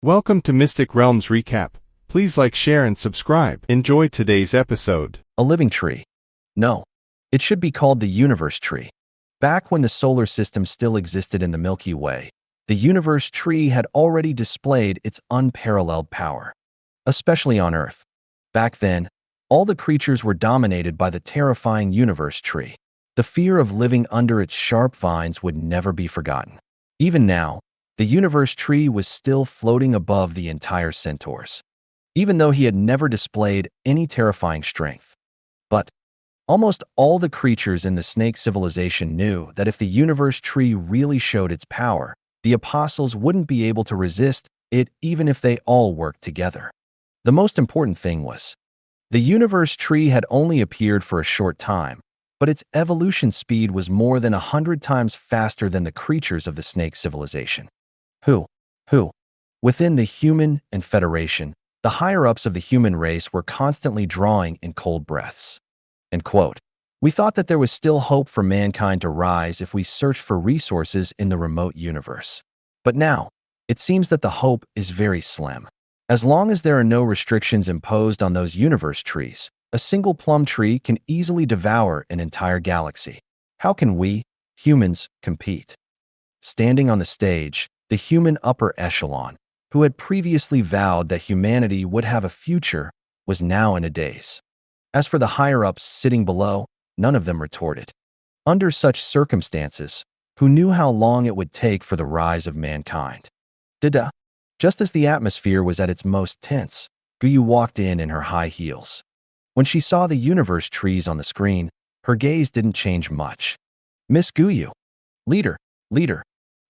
Welcome to Mystic Realms Recap. Please like, share, and subscribe. Enjoy today's episode. A living tree. No, it should be called the universe tree. Back when the solar system still existed in the Milky Way, the universe tree had already displayed its unparalleled power, especially on Earth. Back then, all the creatures were dominated by the terrifying universe tree. The fear of living under its sharp vines would never be forgotten. Even now, the universe tree was still floating above the entire centaurs, even though he had never displayed any terrifying strength. But almost all the creatures in the snake civilization knew that if the universe tree really showed its power, the apostles wouldn't be able to resist it even if they all worked together. The most important thing was, the universe tree had only appeared for a short time, but its evolution speed was more than 100 times faster than the creatures of the snake civilization. Who? Within the human and Federation, the higher-ups of the human race were constantly drawing in cold breaths. And quote, "We thought that there was still hope for mankind to rise if we searched for resources in the remote universe. But now, it seems that the hope is very slim. As long as there are no restrictions imposed on those universe trees, a single plum tree can easily devour an entire galaxy. How can we, humans, compete?" Standing on the stage, the human upper echelon, who had previously vowed that humanity would have a future, was now in a daze. As for the higher-ups sitting below, none of them retorted. Under such circumstances, who knew how long it would take for the rise of mankind? Just as the atmosphere was at its most tense, Guyu walked in her high heels. When she saw the universe trees on the screen, her gaze didn't change much. "Miss Guyu." Leader.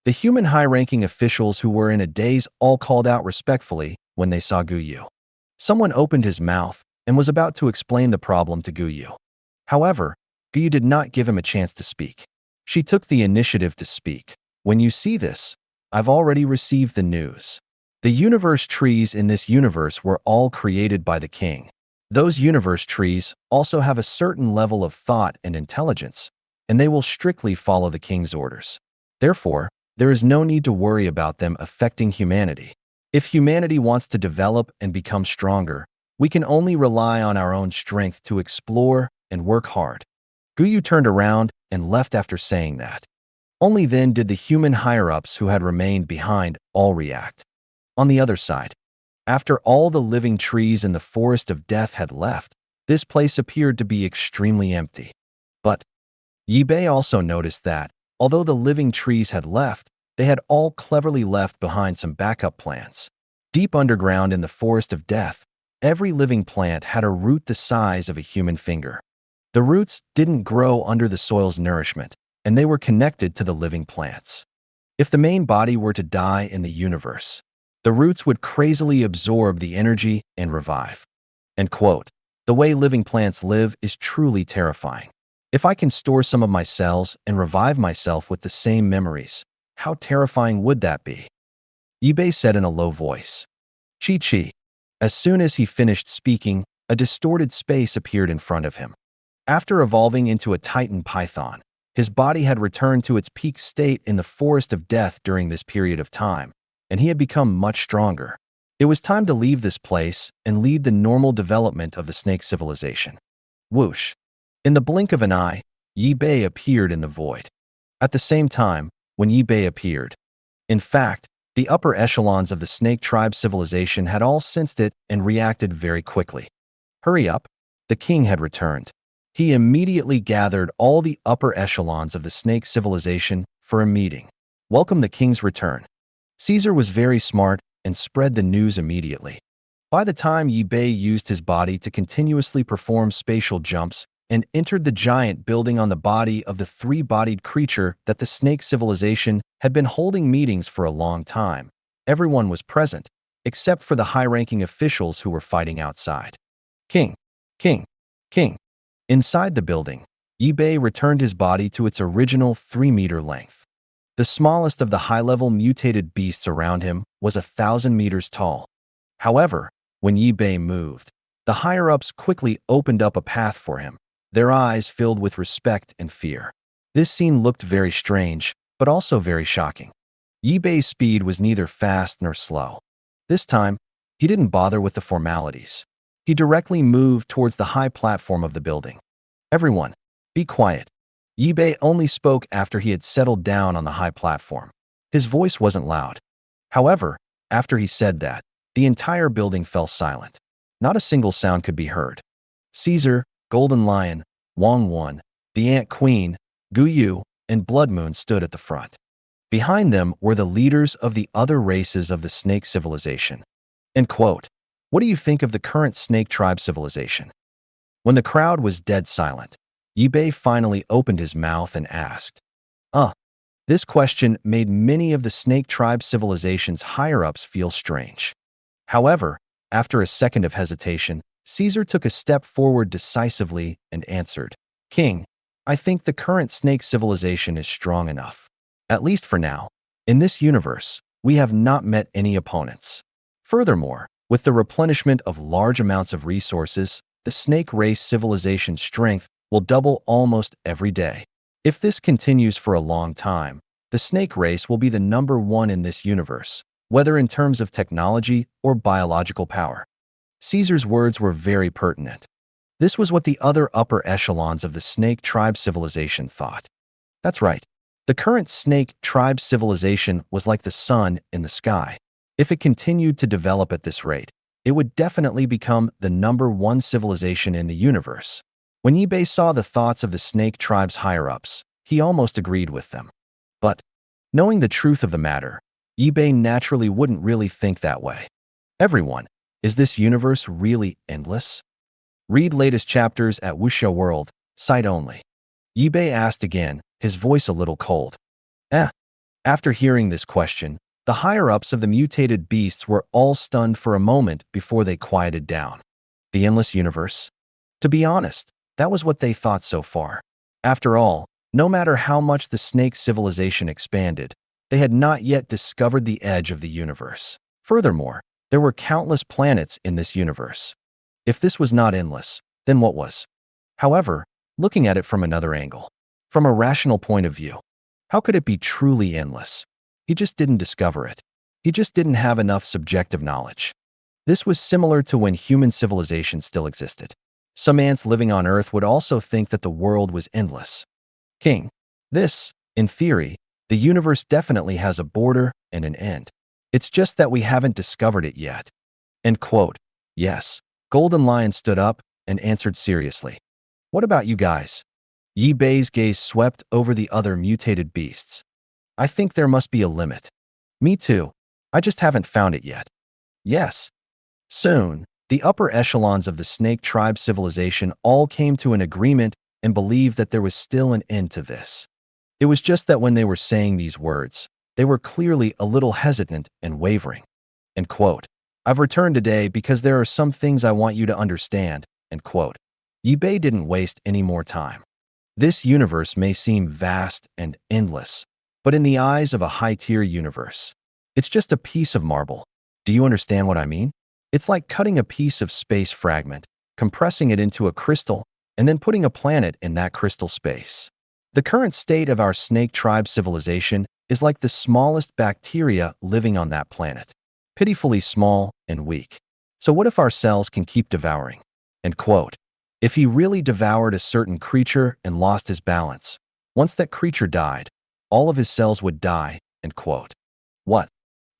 The human high-ranking officials who were in a daze all called out respectfully when they saw Guyu. Someone opened his mouth and was about to explain the problem to Guyu. However, Guyu did not give him a chance to speak. She took the initiative to speak. "When you see this, I've already received the news. The universe trees in this universe were all created by the king. Those universe trees also have a certain level of thought and intelligence, and they will strictly follow the king's orders. Therefore, there is no need to worry about them affecting humanity. If humanity wants to develop and become stronger, we can only rely on our own strength to explore and work hard." Guyu turned around and left after saying that. Only then did the human higher-ups who had remained behind all react. On the other side, after all the living trees in the forest of death had left, this place appeared to be extremely empty. But Yibei also noticed that, although the living trees had left, they had all cleverly left behind some backup plants. Deep underground in the forest of death, every living plant had a root the size of a human finger. The roots didn't grow under the soil's nourishment, and they were connected to the living plants. If the main body were to die in the universe, the roots would crazily absorb the energy and revive. And quote, "The way living plants live is truly terrifying. If I can store some of my cells and revive myself with the same memories, how terrifying would that be?" Yibei said in a low voice. Chi. As soon as he finished speaking, a distorted space appeared in front of him. After evolving into a titan python, his body had returned to its peak state in the forest of death during this period of time, and he had become much stronger. It was time to leave this place and lead the normal development of the snake civilization. Whoosh. In the blink of an eye, Yibei appeared in the void. At the same time, when Yibei appeared, in fact, the upper echelons of the snake tribe civilization had all sensed it and reacted very quickly. "Hurry up," the king had returned. He immediately gathered all the upper echelons of the snake civilization for a meeting. Welcome the king's return. Caesar was very smart and spread the news immediately. By the time Yibei used his body to continuously perform spatial jumps and entered the giant building on the body of the three-bodied creature that the snake civilization had been holding meetings for a long time, everyone was present, except for the high-ranking officials who were fighting outside. King. Inside the building, Yibei returned his body to its original 3-meter length. The smallest of the high-level mutated beasts around him was 1,000 meters tall. However, when Yibei moved, the higher-ups quickly opened up a path for him, their eyes filled with respect and fear. This scene looked very strange, but also very shocking. Yibei's speed was neither fast nor slow. This time, he didn't bother with the formalities. He directly moved towards the high platform of the building. Everyone, be quiet. Yibei only spoke after he had settled down on the high platform. His voice wasn't loud. However, after he said that, the entire building fell silent. Not a single sound could be heard. Caesar, Golden Lion, Wang Wan, the Ant Queen, Gu Yu, and Blood Moon stood at the front. Behind them were the leaders of the other races of the snake civilization. End quote. What do you think of the current snake tribe civilization? When the crowd was dead silent, Yibei finally opened his mouth and asked, This question made many of the snake tribe civilization's higher-ups feel strange. However, after a second of hesitation, Caesar took a step forward decisively and answered, King, I think the current snake civilization is strong enough. At least for now. In this universe, we have not met any opponents. Furthermore, with the replenishment of large amounts of resources, the snake race civilization's strength will double almost every day. If this continues for a long time, the snake race will be the number one in this universe, whether in terms of technology or biological power. Caesar's words were very pertinent. This was what the other upper echelons of the snake tribe civilization thought. That's right. The current snake tribe civilization was like the sun in the sky. If it continued to develop at this rate, it would definitely become the number one civilization in the universe. When Yibei saw the thoughts of the snake tribe's higher-ups, he almost agreed with them. But, knowing the truth of the matter, Yibei naturally wouldn't really think that way. Everyone, is this universe really endless? Read latest chapters at Wuxia World, site only. Yibei asked again, his voice a little cold. After hearing this question, the higher-ups of the mutated beasts were all stunned for a moment before they quieted down. The endless universe? To be honest, that was what they thought so far. After all, no matter how much the snake civilization expanded, they had not yet discovered the edge of the universe. Furthermore, there were countless planets in this universe. If this was not endless, then what was? However, looking at it from another angle, from a rational point of view, how could it be truly endless? He just didn't discover it. He just didn't have enough subjective knowledge. This was similar to when human civilization still existed. Some ants living on Earth would also think that the world was endless. King, in theory, the universe definitely has a border and an end. It's just that we haven't discovered it yet. End quote. Yes. Golden Lion stood up and answered seriously. What about you guys? Yibei's gaze swept over the other mutated beasts. I think there must be a limit. Me too. I just haven't found it yet. Yes. Soon, the upper echelons of the snake tribe civilization all came to an agreement and believed that there was still an end to this. It was just that when they were saying these words, they were clearly a little hesitant and wavering. End quote. I've returned today because there are some things I want you to understand. End quote. Yibei didn't waste any more time. This universe may seem vast and endless, but in the eyes of a high-tier universe, it's just a piece of marble. Do you understand what I mean? It's like cutting a piece of space fragment, compressing it into a crystal, and then putting a planet in that crystal space. The current state of our snake tribe civilization is like the smallest bacteria living on that planet, pitifully small and weak. So what if our cells can keep devouring? End quote. If he really devoured a certain creature and lost his balance, once that creature died, all of his cells would die. End quote. What?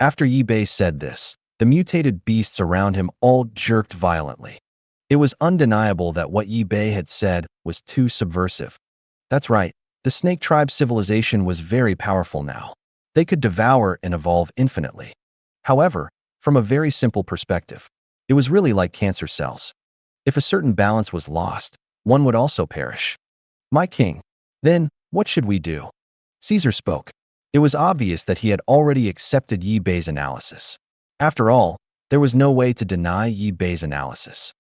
After Yibei said this, the mutated beasts around him all jerked violently. It was undeniable that what Yibei had said was too subversive. That's right, the snake tribe civilization was very powerful now. They could devour and evolve infinitely. However, from a very simple perspective, it was really like cancer cells. If a certain balance was lost, one would also perish. My king, then, what should we do? Caesar spoke. It was obvious that he had already accepted Yibei's analysis. After all, there was no way to deny Yibei's analysis.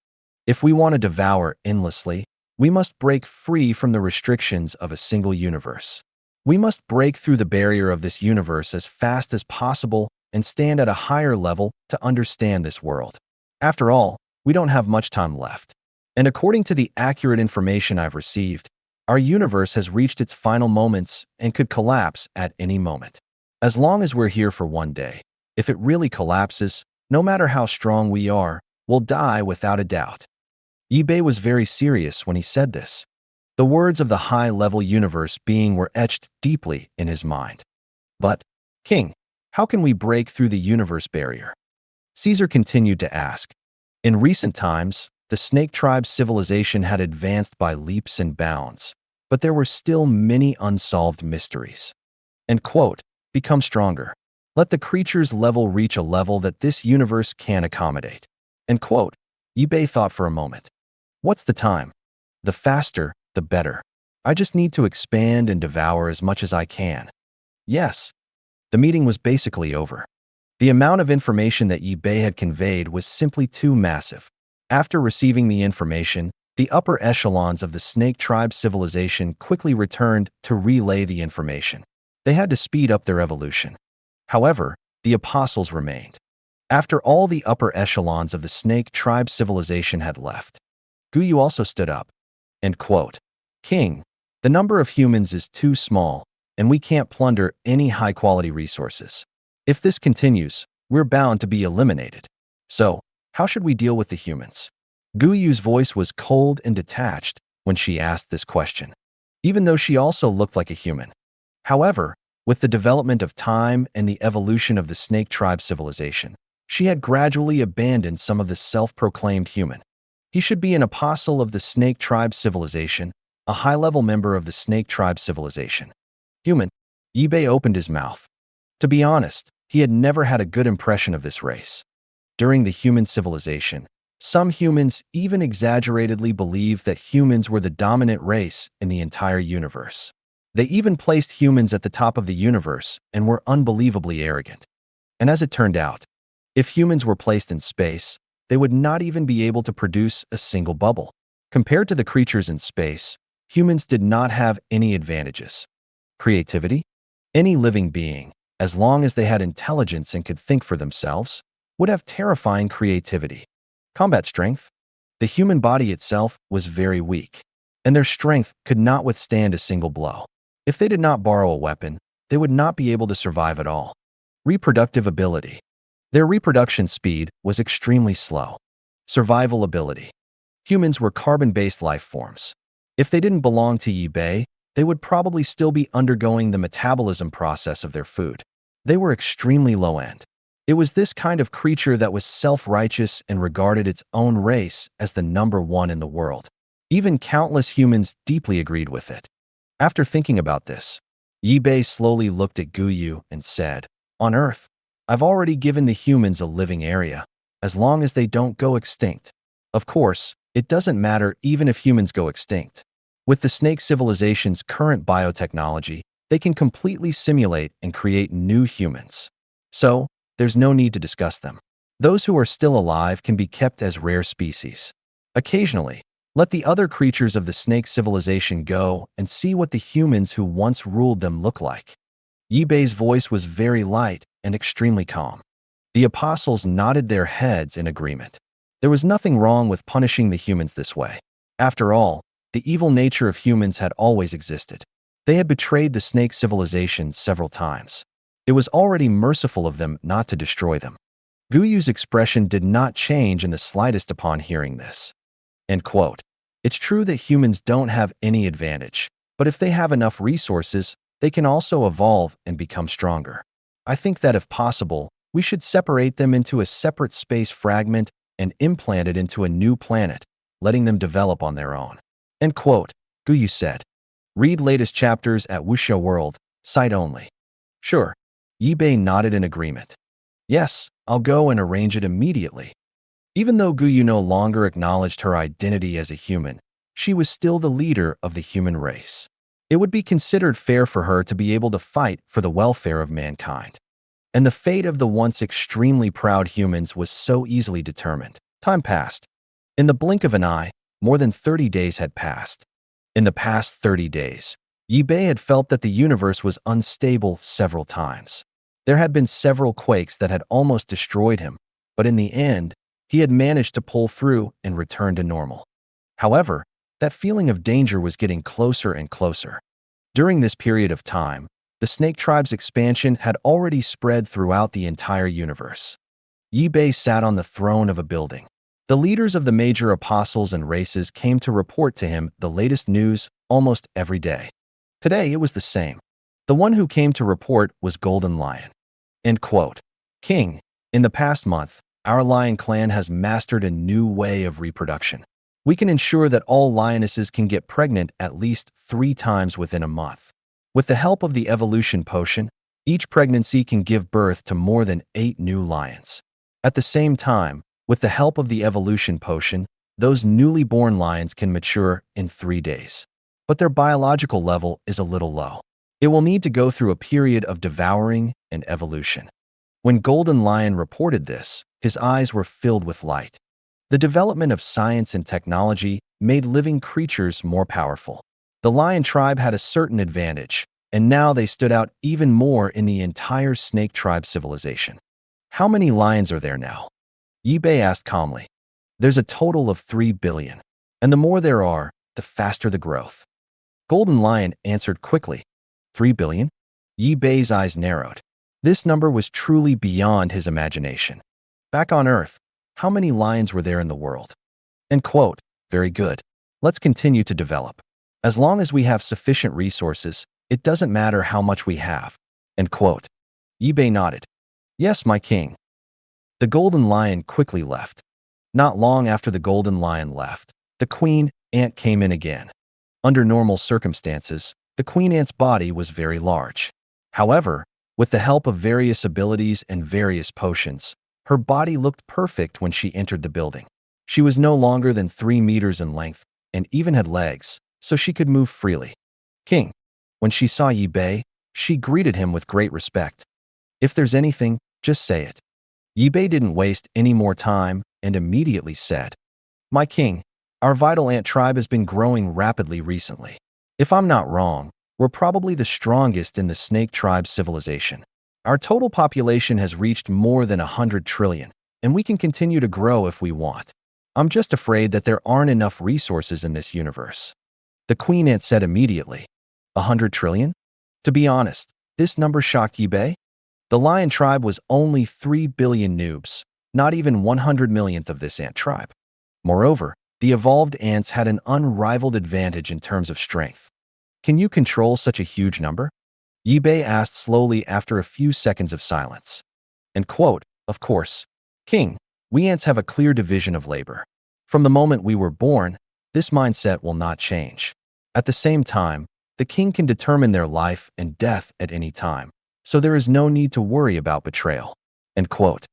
If we want to devour endlessly, we must break free from the restrictions of a single universe. We must break through the barrier of this universe as fast as possible and stand at a higher level to understand this world. After all, we don't have much time left. And according to the accurate information I've received, our universe has reached its final moments and could collapse at any moment. As long as we're here for one day, if it really collapses, No matter how strong we are, we'll die without a doubt. Yi-Bei was very serious when he said this. The words of the high-level universe being were etched deeply in his mind. But, King, how can we break through the universe barrier? Caesar continued to ask. In recent times, the snake tribe's civilization had advanced by leaps and bounds, but there were still many unsolved mysteries. And quote, become stronger. Let the creature's level reach a level that this universe can accommodate. End quote. Yi-Bei thought for a moment. What's the time? The faster, the better. I just need to expand and devour as much as I can. Yes. The meeting was basically over. The amount of information that Yi-Bei had conveyed was simply too massive. After receiving the information, the upper echelons of the snake tribe civilization quickly returned to relay the information. They had to speed up their evolution. However, the apostles remained. After all the upper echelons of the snake tribe civilization had left, Guyu also stood up. End quote. King, the number of humans is too small, and we can't plunder any high-quality resources. If this continues, we're bound to be eliminated. So, how should we deal with the humans? Guyu's voice was cold and detached when she asked this question, even though she also looked like a human. However, with the development of time and the evolution of the snake tribe civilization, she had gradually abandoned some of the self-proclaimed human. He should be an apostle of the snake tribe civilization, a high-level member of the snake tribe civilization. Human. Yi-Bei opened his mouth. To be honest, he had never had a good impression of this race. During the human civilization, some humans even exaggeratedly believed that humans were the dominant race in the entire universe. They even placed humans at the top of the universe and were unbelievably arrogant. And as it turned out, if humans were placed in space, they would not even be able to produce a single bubble. Compared to the creatures in space, humans did not have any advantages. Creativity? Any living being, as long as they had intelligence and could think for themselves, would have terrifying creativity. Combat strength? The human body itself was very weak, and their strength could not withstand a single blow. If they did not borrow a weapon, they would not be able to survive at all. Reproductive ability. Their reproduction speed was extremely slow. Survival ability. Humans were carbon-based life forms. If they didn't belong to Yi-Bei, they would probably still be undergoing the metabolism process of their food. They were extremely low-end. It was this kind of creature that was self-righteous and regarded its own race as the number one in the world. Even countless humans deeply agreed with it. After thinking about this, Yi-Bei slowly looked at Guyu and said, "On Earth, I've already given the humans a living area, as long as they don't go extinct. Of course, it doesn't matter even if humans go extinct. With the snake civilization's current biotechnology, they can completely simulate and create new humans. So, there's no need to discuss them. Those who are still alive can be kept as rare species. Occasionally, let the other creatures of the snake civilization go and see what the humans who once ruled them look like." Yi-Bei's voice was very light and extremely calm. The apostles nodded their heads in agreement. There was nothing wrong with punishing the humans this way. After all, the evil nature of humans had always existed. They had betrayed the snake civilization several times. It was already merciful of them not to destroy them. Guyu's expression did not change in the slightest upon hearing this. End quote. It's true that humans don't have any advantage, but if they have enough resources, they can also evolve and become stronger. I think that if possible, we should separate them into a separate space fragment and implant it into a new planet, letting them develop on their own. End quote. Guyu said. Read latest chapters at Wuxia World, site only. Sure. Yi-Bei nodded in agreement. Yes, I'll go and arrange it immediately. Even though Guyu no longer acknowledged her identity as a human, she was still the leader of the human race. It would be considered fair for her to be able to fight for the welfare of mankind. And the fate of the once extremely proud humans was so easily determined. Time passed. In the blink of an eye, more than 30 days had passed. In the past 30 days, Yi-Bei had felt that the universe was unstable several times. There had been several quakes that had almost destroyed him, but in the end, he had managed to pull through and return to normal. However, that feeling of danger was getting closer and closer. During this period of time, the snake tribe's expansion had already spread throughout the entire universe. Yi-Bei sat on the throne of a building. The leaders of the major apostles and races came to report to him the latest news almost every day. Today, it was the same. The one who came to report was Golden Lion. End quote. King, in the past month, our lion clan has mastered a new way of reproduction. We can ensure that all lionesses can get pregnant at least 3 times within a month. With the help of the evolution potion, each pregnancy can give birth to more than 8 new lions. At the same time, with the help of the evolution potion, those newly born lions can mature in 3 days. But their biological level is a little low. It will need to go through a period of devouring and evolution. When Golden Lion reported this, his eyes were filled with light. The development of science and technology made living creatures more powerful. The lion tribe had a certain advantage, and now they stood out even more in the entire snake tribe civilization. How many lions are there now? Yi-Bei asked calmly. There's a total of 3 billion, and the more there are, the faster the growth. Golden Lion answered quickly. 3 billion? Yi-Bei's eyes narrowed. This number was truly beyond his imagination. Back on Earth, how many lions were there in the world? End quote. Very good. Let's continue to develop. As long as we have sufficient resources, it doesn't matter how much we have. End quote. Yi-Bei nodded. Yes, my king. The Golden Lion quickly left. Not long after the Golden Lion left, the Queen Ant came in again. Under normal circumstances, the Queen Ant's body was very large. However, with the help of various abilities and various potions, her body looked perfect when she entered the building. She was no longer than 3 meters in length and even had legs, so she could move freely. King, when she saw Yi-Bei, she greeted him with great respect. If there's anything, just say it. Yi-Bei didn't waste any more time and immediately said, My king, our vital ant tribe has been growing rapidly recently. If I'm not wrong, we're probably the strongest in the snake tribe civilization. Our total population has reached more than 100 trillion, and we can continue to grow if we want. I'm just afraid that there aren't enough resources in this universe. The Queen Ant said immediately. 100 trillion? To be honest, this number shocked Yi-Bei. The lion tribe was only 3 billion noobs, not even 100 millionth of this ant tribe. Moreover, the evolved ants had an unrivaled advantage in terms of strength. Can you control such a huge number? Yi-Bei asked slowly after a few seconds of silence. And quote, Of course, King, we ants have a clear division of labor. From the moment we were born, this mindset will not change. At the same time, the king can determine their life and death at any time, so there is no need to worry about betrayal. End quote.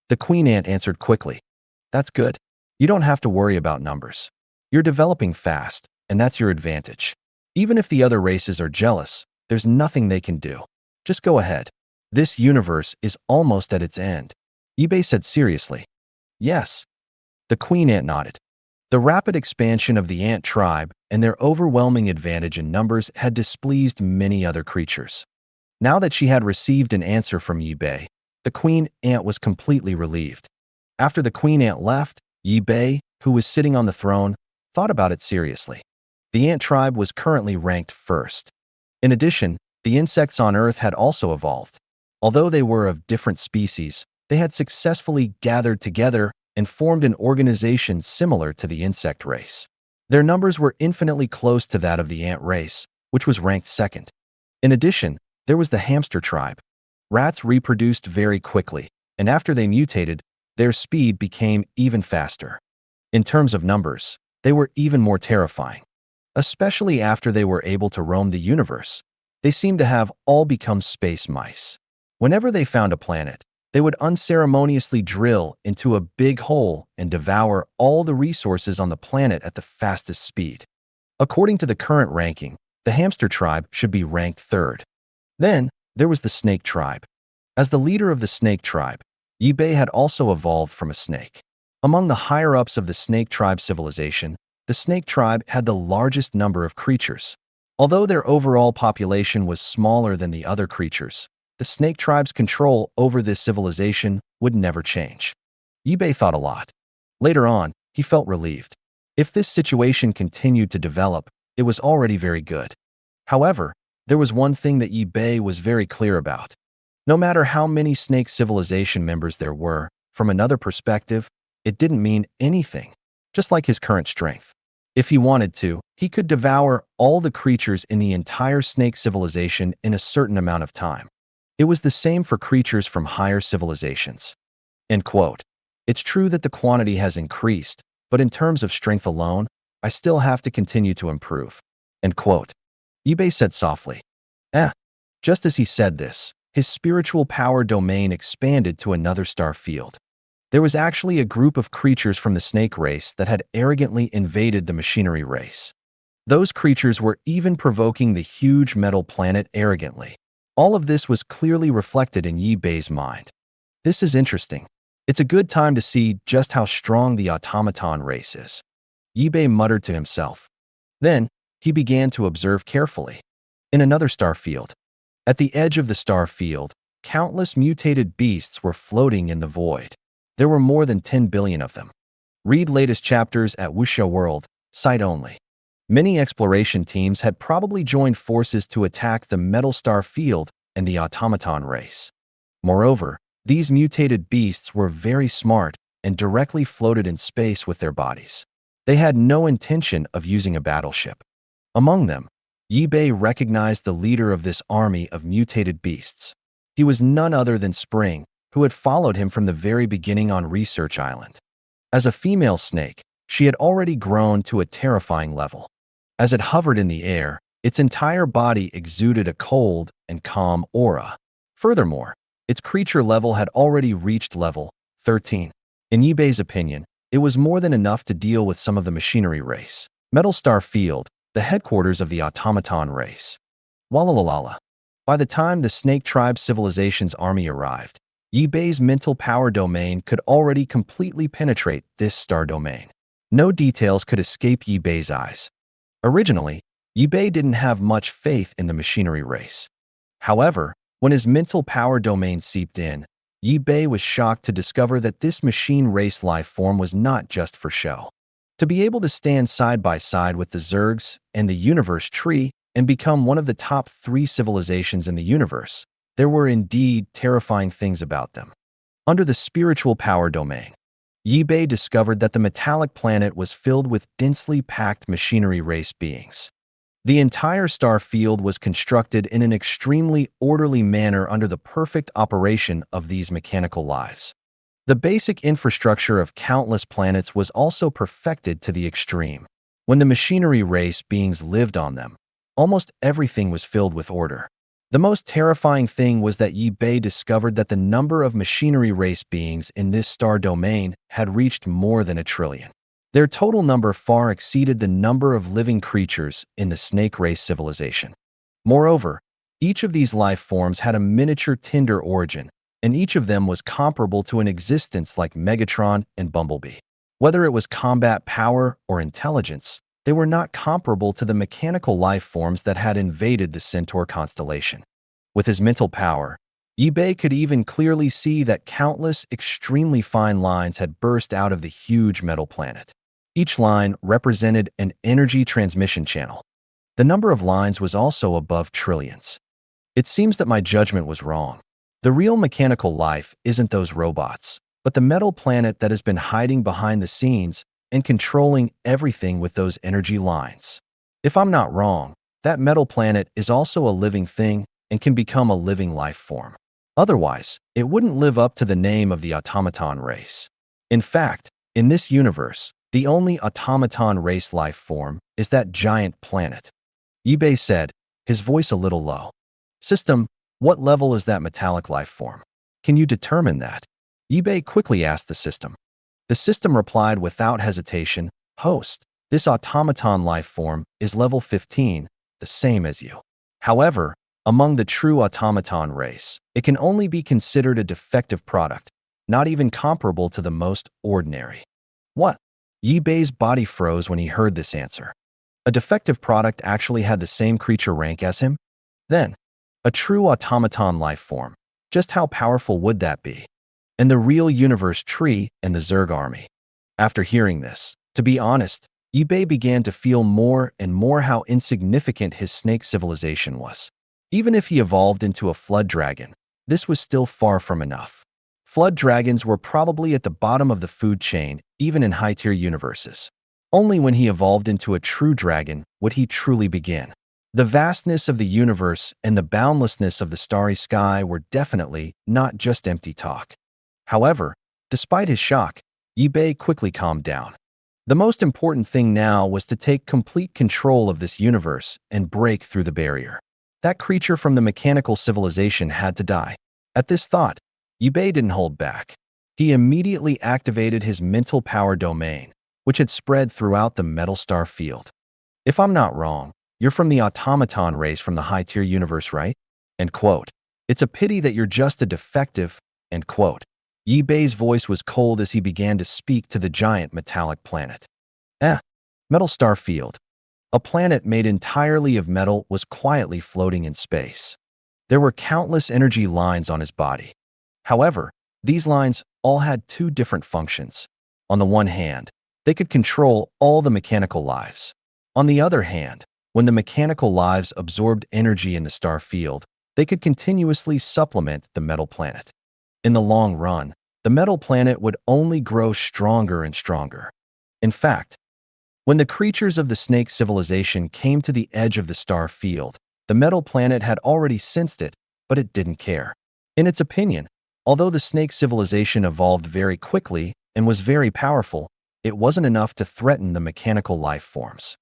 The Queen Ant answered quickly. That's good. You don't have to worry about numbers. You're developing fast, and that's your advantage. Even if the other races are jealous, there's nothing they can do. Just go ahead. This universe is almost at its end. Yi-Bei said seriously. Yes. The Queen Ant nodded. The rapid expansion of the ant tribe and their overwhelming advantage in numbers had displeased many other creatures. Now that she had received an answer from Yi-Bei, the Queen Ant was completely relieved. After the Queen Ant left, Yi-Bei, who was sitting on the throne, thought about it seriously. The ant tribe was currently ranked first. In addition, the insects on Earth had also evolved. Although they were of different species, they had successfully gathered together and formed an organization similar to the insect race. Their numbers were infinitely close to that of the ant race, which was ranked second. In addition, there was the hamster tribe. Rats reproduced very quickly, and after they mutated, their speed became even faster. In terms of numbers, they were even more terrifying. Especially after they were able to roam the universe, they seemed to have all become space mice. Whenever they found a planet, they would unceremoniously drill into a big hole and devour all the resources on the planet at the fastest speed. According to the current ranking, the hamster tribe should be ranked third. Then, there was the snake tribe. As the leader of the snake tribe, Yi-Bei had also evolved from a snake. Among the higher-ups of the snake tribe civilization, the snake tribe had the largest number of creatures. Although their overall population was smaller than the other creatures, the snake tribe's control over this civilization would never change. Yi-Bei thought a lot. Later on, he felt relieved. If this situation continued to develop, it was already very good. However, there was one thing that Yi-Bei was very clear about. No matter how many snake civilization members there were, from another perspective, it didn't mean anything, just like his current strength. If he wanted to, he could devour all the creatures in the entire snake civilization in a certain amount of time. It was the same for creatures from higher civilizations. End quote. It's true that the quantity has increased, but in terms of strength alone, I still have to continue to improve. End quote. EBay said softly. Just as he said this, his spiritual power domain expanded to another star field. There was actually a group of creatures from the snake race that had arrogantly invaded the machinery race. Those creatures were even provoking the huge metal planet arrogantly. All of this was clearly reflected in Yi Bei's mind. This is interesting. It's a good time to see just how strong the automaton race is. Yi Bei muttered to himself. Then, he began to observe carefully. In another star field. At the edge of the star field, countless mutated beasts were floating in the void. There were more than 10 billion of them. Read latest chapters at Wuxia World, site only. Many exploration teams had probably joined forces to attack the metal star field and the automaton race. Moreover, these mutated beasts were very smart and directly floated in space with their bodies. They had no intention of using a battleship. Among them, Yi Bei recognized the leader of this army of mutated beasts. He was none other than Spring, who had followed him from the very beginning on Research Island. As a female snake, she had already grown to a terrifying level. As it hovered in the air, its entire body exuded a cold and calm aura. Furthermore, its creature level had already reached level 13. In Yi Bei's opinion, it was more than enough to deal with some of the machinery race. Metal Star Field, the headquarters of the automaton race. Walalala. By the time the Snake Tribe Civilization's army arrived, Yi Bei's mental power domain could already completely penetrate this star domain. No details could escape Yi Bei's eyes. Originally, Yi Bei didn't have much faith in the machinery race. However, when his mental power domain seeped in, Yi Bei was shocked to discover that this machine race life form was not just for show. To be able to stand side by side with the Zergs and the Universe Tree and become one of the top 3 civilizations in the universe, there were indeed terrifying things about them. Under the spiritual power domain, Yi Bei discovered that the metallic planet was filled with densely packed machinery race beings. The entire star field was constructed in an extremely orderly manner under the perfect operation of these mechanical lives. The basic infrastructure of countless planets was also perfected to the extreme. When the machinery race beings lived on them, almost everything was filled with order. The most terrifying thing was that Yi Bei discovered that the number of machinery race beings in this star domain had reached more than 1 trillion. Their total number far exceeded the number of living creatures in the snake race civilization. Moreover, each of these life forms had a miniature Tinder origin, and each of them was comparable to an existence like Megatron and Bumblebee. Whether it was combat power or intelligence, they were not comparable to the mechanical life forms that had invaded the Centaur constellation. With his mental power, Yi Bei could even clearly see that countless extremely fine lines had burst out of the huge metal planet. Each line represented an energy transmission channel. The number of lines was also above trillions. It seems that my judgment was wrong. The real mechanical life isn't those robots, but the metal planet that has been hiding behind the scenes and controlling everything with those energy lines. If I'm not wrong, that metal planet is also a living thing and can become a living life form. Otherwise, it wouldn't live up to the name of the automaton race. In fact, in this universe, the only automaton race life form is that giant planet. Yi Bei said, his voice a little low. System, what level is that metallic life form? Can you determine that? Yi Bei quickly asked the system. The system replied without hesitation, Host, this automaton life form is level 15, the same as you. However, among the true automaton race, it can only be considered a defective product, not even comparable to the most ordinary. What? Yi Bei's body froze when he heard this answer. A defective product actually had the same creature rank as him? Then, a true automaton life form. Just how powerful would that be? And the real Universe Tree and the Zerg army. After hearing this, to be honest, Yi Bei began to feel more and more how insignificant his snake civilization was. Even if he evolved into a flood dragon, this was still far from enough. Flood dragons were probably at the bottom of the food chain, even in high-tier universes. Only when he evolved into a true dragon would he truly begin. The vastness of the universe and the boundlessness of the starry sky were definitely not just empty talk. However, despite his shock, Yi-Bei quickly calmed down. The most important thing now was to take complete control of this universe and break through the barrier. That creature from the mechanical civilization had to die. At this thought, Yi-Bei didn't hold back. He immediately activated his mental power domain, which had spread throughout the metal star field. If I'm not wrong, you're from the automaton race from the high-tier universe, right? End quote. It's a pity that you're just a defective, end quote. Yi-Bei's voice was cold as he began to speak to the giant metallic planet. Metal star field. A planet made entirely of metal was quietly floating in space. There were countless energy lines on his body. However, these lines all had two different functions. On the one hand, they could control all the mechanical lives. On the other hand, when the mechanical lives absorbed energy in the star field, they could continuously supplement the metal planet. In the long run, the metal planet would only grow stronger and stronger. In fact, when the creatures of the snake civilization came to the edge of the star field, the metal planet had already sensed it, but it didn't care. In its opinion, although the snake civilization evolved very quickly and was very powerful, it wasn't enough to threaten the mechanical life forms.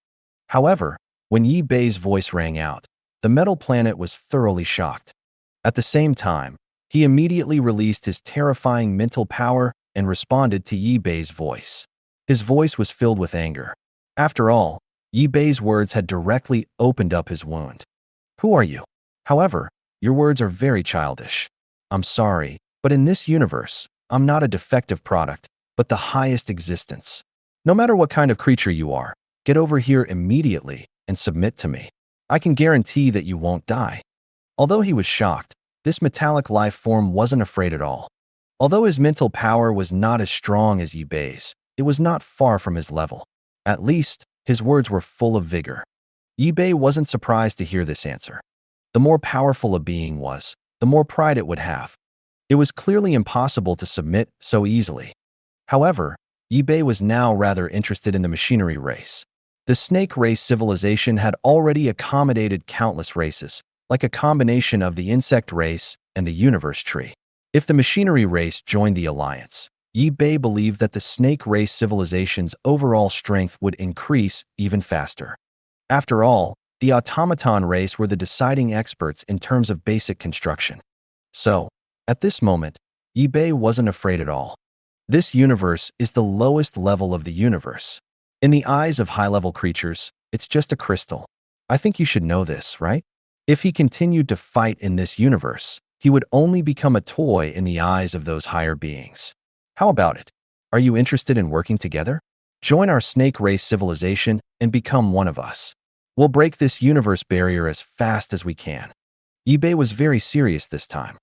However, when Yi-Bei's voice rang out, the metal planet was thoroughly shocked. At the same time, he immediately released his terrifying mental power and responded to Yi-Bei's voice. His voice was filled with anger. After all, Yi-Bei's words had directly opened up his wound. Who are you? However, your words are very childish. I'm sorry, but in this universe, I'm not a defective product, but the highest existence. No matter what kind of creature you are, get over here immediately and submit to me. I can guarantee that you won't die. Although he was shocked, this metallic life form wasn't afraid at all. Although his mental power was not as strong as Yi-Bei's, it was not far from his level. At least, his words were full of vigor. Yi-Bei wasn't surprised to hear this answer. The more powerful a being was, the more pride it would have. It was clearly impossible to submit so easily. However, Yi-Bei was now rather interested in the machinery race. The snake race civilization had already accommodated countless races, like a combination of the insect race and the universe tree. If the machinery race joined the alliance, Yi-Bei believed that the snake race civilization's overall strength would increase even faster. After all, the automaton race were the deciding experts in terms of basic construction. So, at this moment, Yi-Bei wasn't afraid at all. This universe is the lowest level of the universe. In the eyes of high-level creatures, it's just a crystal. I think you should know this, right? If he continued to fight in this universe, he would only become a toy in the eyes of those higher beings. How about it? Are you interested in working together? Join our snake race civilization and become one of us. We'll break this universe barrier as fast as we can. Yi-Bei was very serious this time.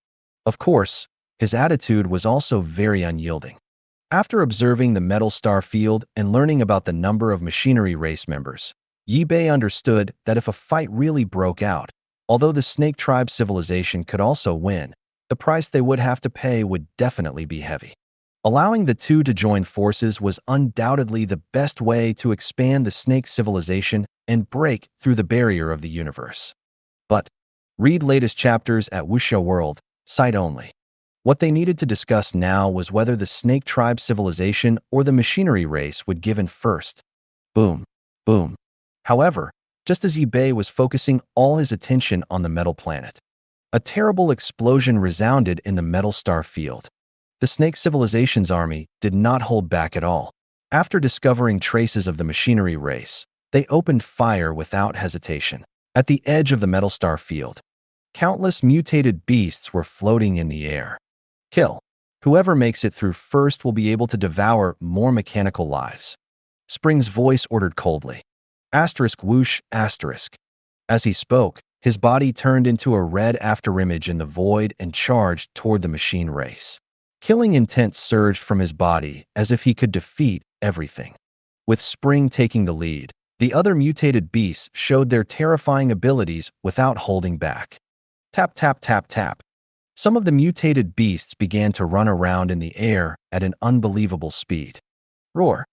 Of course, his attitude was also very unyielding. After observing the metal star field and learning about the number of machinery race members, Yi-Bei understood that if a fight really broke out, although the snake tribe civilization could also win, the price they would have to pay would definitely be heavy. Allowing the two to join forces was undoubtedly the best way to expand the snake civilization and break through the barrier of the universe. But, read latest chapters at Wuxia World, site only. What they needed to discuss now was whether the snake tribe civilization or the machinery race would give in first. Boom, boom. However, just as Yi-Bei was focusing all his attention on the metal planet, a terrible explosion resounded in the metal star field. The snake civilization's army did not hold back at all. After discovering traces of the machinery race, they opened fire without hesitation. At the edge of the metal star field, countless mutated beasts were floating in the air. Kill. Whoever makes it through first will be able to devour more mechanical lives. Spring's voice ordered coldly. Asterisk whoosh, asterisk. As he spoke, his body turned into a red afterimage in the void and charged toward the machine race. Killing intent surged from his body as if he could defeat everything. With Spring taking the lead, the other mutated beasts showed their terrifying abilities without holding back. Tap, tap, tap, tap. Some of the mutated beasts began to run around in the air at an unbelievable speed. Roar.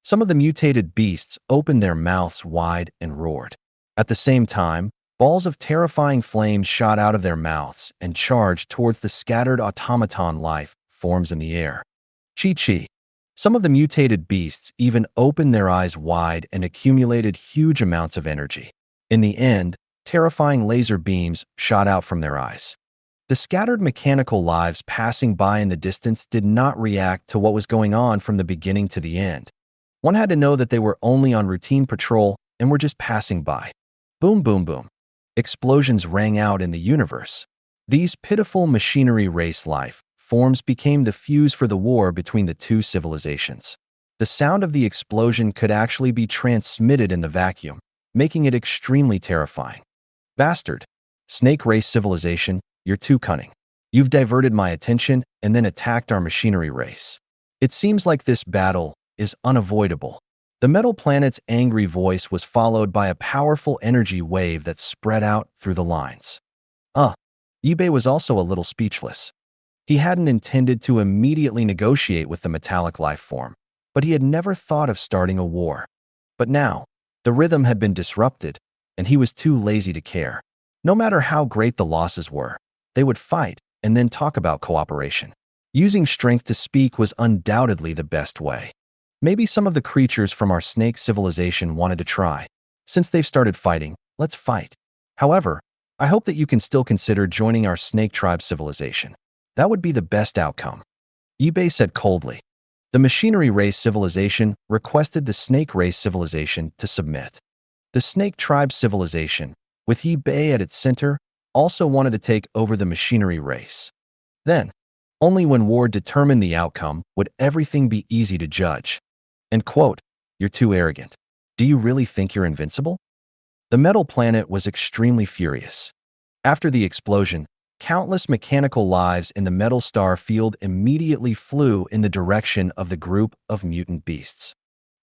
Some of the mutated beasts opened their mouths wide and roared. At the same time, balls of terrifying flames shot out of their mouths and charged towards the scattered automaton life forms in the air. Chi. Some of the mutated beasts even opened their eyes wide and accumulated huge amounts of energy. In the end, terrifying laser beams shot out from their eyes. The scattered mechanical lives passing by in the distance did not react to what was going on from the beginning to the end. One had to know that they were only on routine patrol and were just passing by. Boom, boom, boom. Explosions rang out in the universe. These pitiful machinery race life forms became the fuse for the war between the two civilizations. The sound of the explosion could actually be transmitted in the vacuum, making it extremely terrifying. Bastard. Snake race civilization, you're too cunning. You've diverted my attention and then attacked our machinery race. It seems like this battle is unavoidable. The metal planet's angry voice was followed by a powerful energy wave that spread out through the lines. EBay was also a little speechless. He hadn't intended to immediately negotiate with the metallic life form, but he had never thought of starting a war. But now, the rhythm had been disrupted, and he was too lazy to care. No matter how great the losses were, they would fight and then talk about cooperation. Using strength to speak was undoubtedly the best way. Maybe some of the creatures from our snake civilization wanted to try. Since they've started fighting, let's fight. However, I hope that you can still consider joining our snake tribe civilization. That would be the best outcome. eBay said coldly. The machinery race civilization requested the snake race civilization to submit. The snake tribe civilization, with eBay at its center, also wanted to take over the machinery race. Then, only when war determined the outcome would everything be easy to judge. And quote, "You're too arrogant. Do you really think you're invincible?" The metal planet was extremely furious. After the explosion, countless mechanical lives in the metal star field immediately flew in the direction of the group of mutant beasts.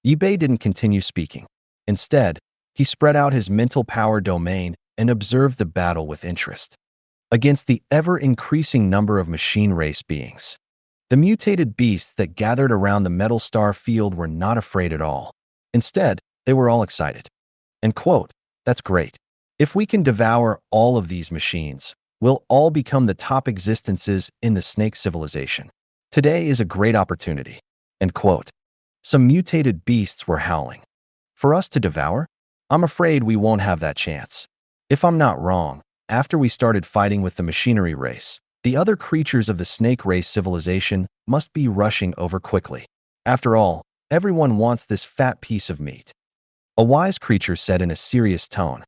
eBay didn't continue speaking. Instead, he spread out his mental power domain and observed the battle with interest. Against the ever-increasing number of machine race beings, the mutated beasts that gathered around the metal star field were not afraid at all. Instead, they were all excited. And quote, "That's great. If we can devour all of these machines, we'll all become the top existences in the snake civilization. Today is a great opportunity." End quote. Some mutated beasts were howling. "For us to devour? I'm afraid we won't have that chance. If I'm not wrong, after we started fighting with the machinery race, the other creatures of the snake race civilization must be rushing over quickly. After all, everyone wants this fat piece of meat." A wise creature said in a serious tone,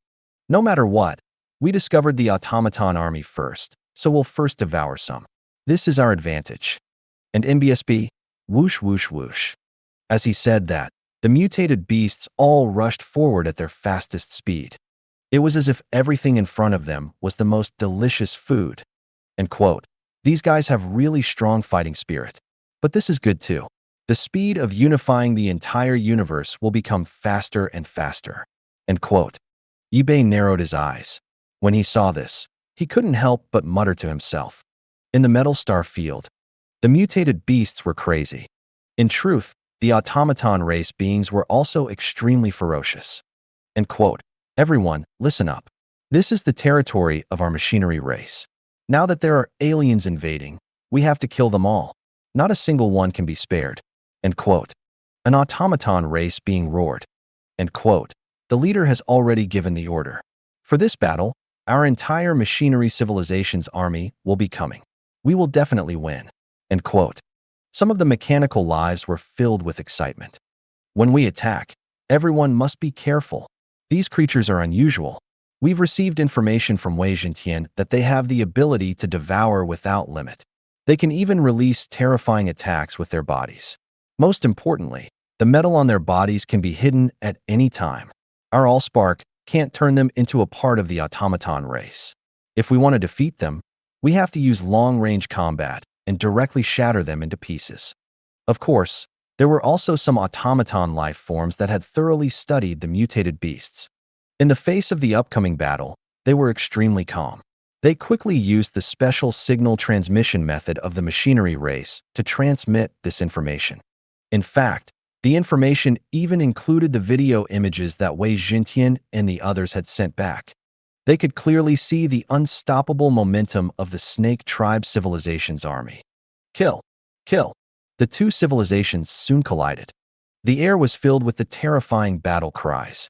"No matter what, we discovered the automaton army first, so we'll first devour some. This is our advantage." And MBSB, whoosh, whoosh, whoosh. As he said that, the mutated beasts all rushed forward at their fastest speed. It was as if everything in front of them was the most delicious food. And quote, "These guys have really strong fighting spirit. But this is good too. The speed of unifying the entire universe will become faster and faster." End quote. eBay narrowed his eyes. When he saw this, he couldn't help but mutter to himself. In the metal star field, the mutated beasts were crazy. In truth, the automaton race beings were also extremely ferocious. End quote. "Everyone, listen up. This is the territory of our machinery race. Now that there are aliens invading, we have to kill them all. Not a single one can be spared." End quote. An automaton race being roared. End quote. "The leader has already given the order. For this battle, our entire machinery civilization's army will be coming. We will definitely win." End quote. Some of the mechanical lives were filled with excitement. "When we attack, everyone must be careful. These creatures are unusual. We've received information from Wei Zhentian that they have the ability to devour without limit. They can even release terrifying attacks with their bodies. Most importantly, the metal on their bodies can be hidden at any time. Our Allspark can't turn them into a part of the automaton race. If we want to defeat them, we have to use long-range combat and directly shatter them into pieces." Of course, there were also some automaton life forms that had thoroughly studied the mutated beasts. In the face of the upcoming battle, they were extremely calm. They quickly used the special signal transmission method of the machinery race to transmit this information. In fact, the information even included the video images that Wei Jintian and the others had sent back. They could clearly see the unstoppable momentum of the Snake Tribe Civilization's army. Kill! Kill! The two civilizations soon collided. The air was filled with the terrifying battle cries.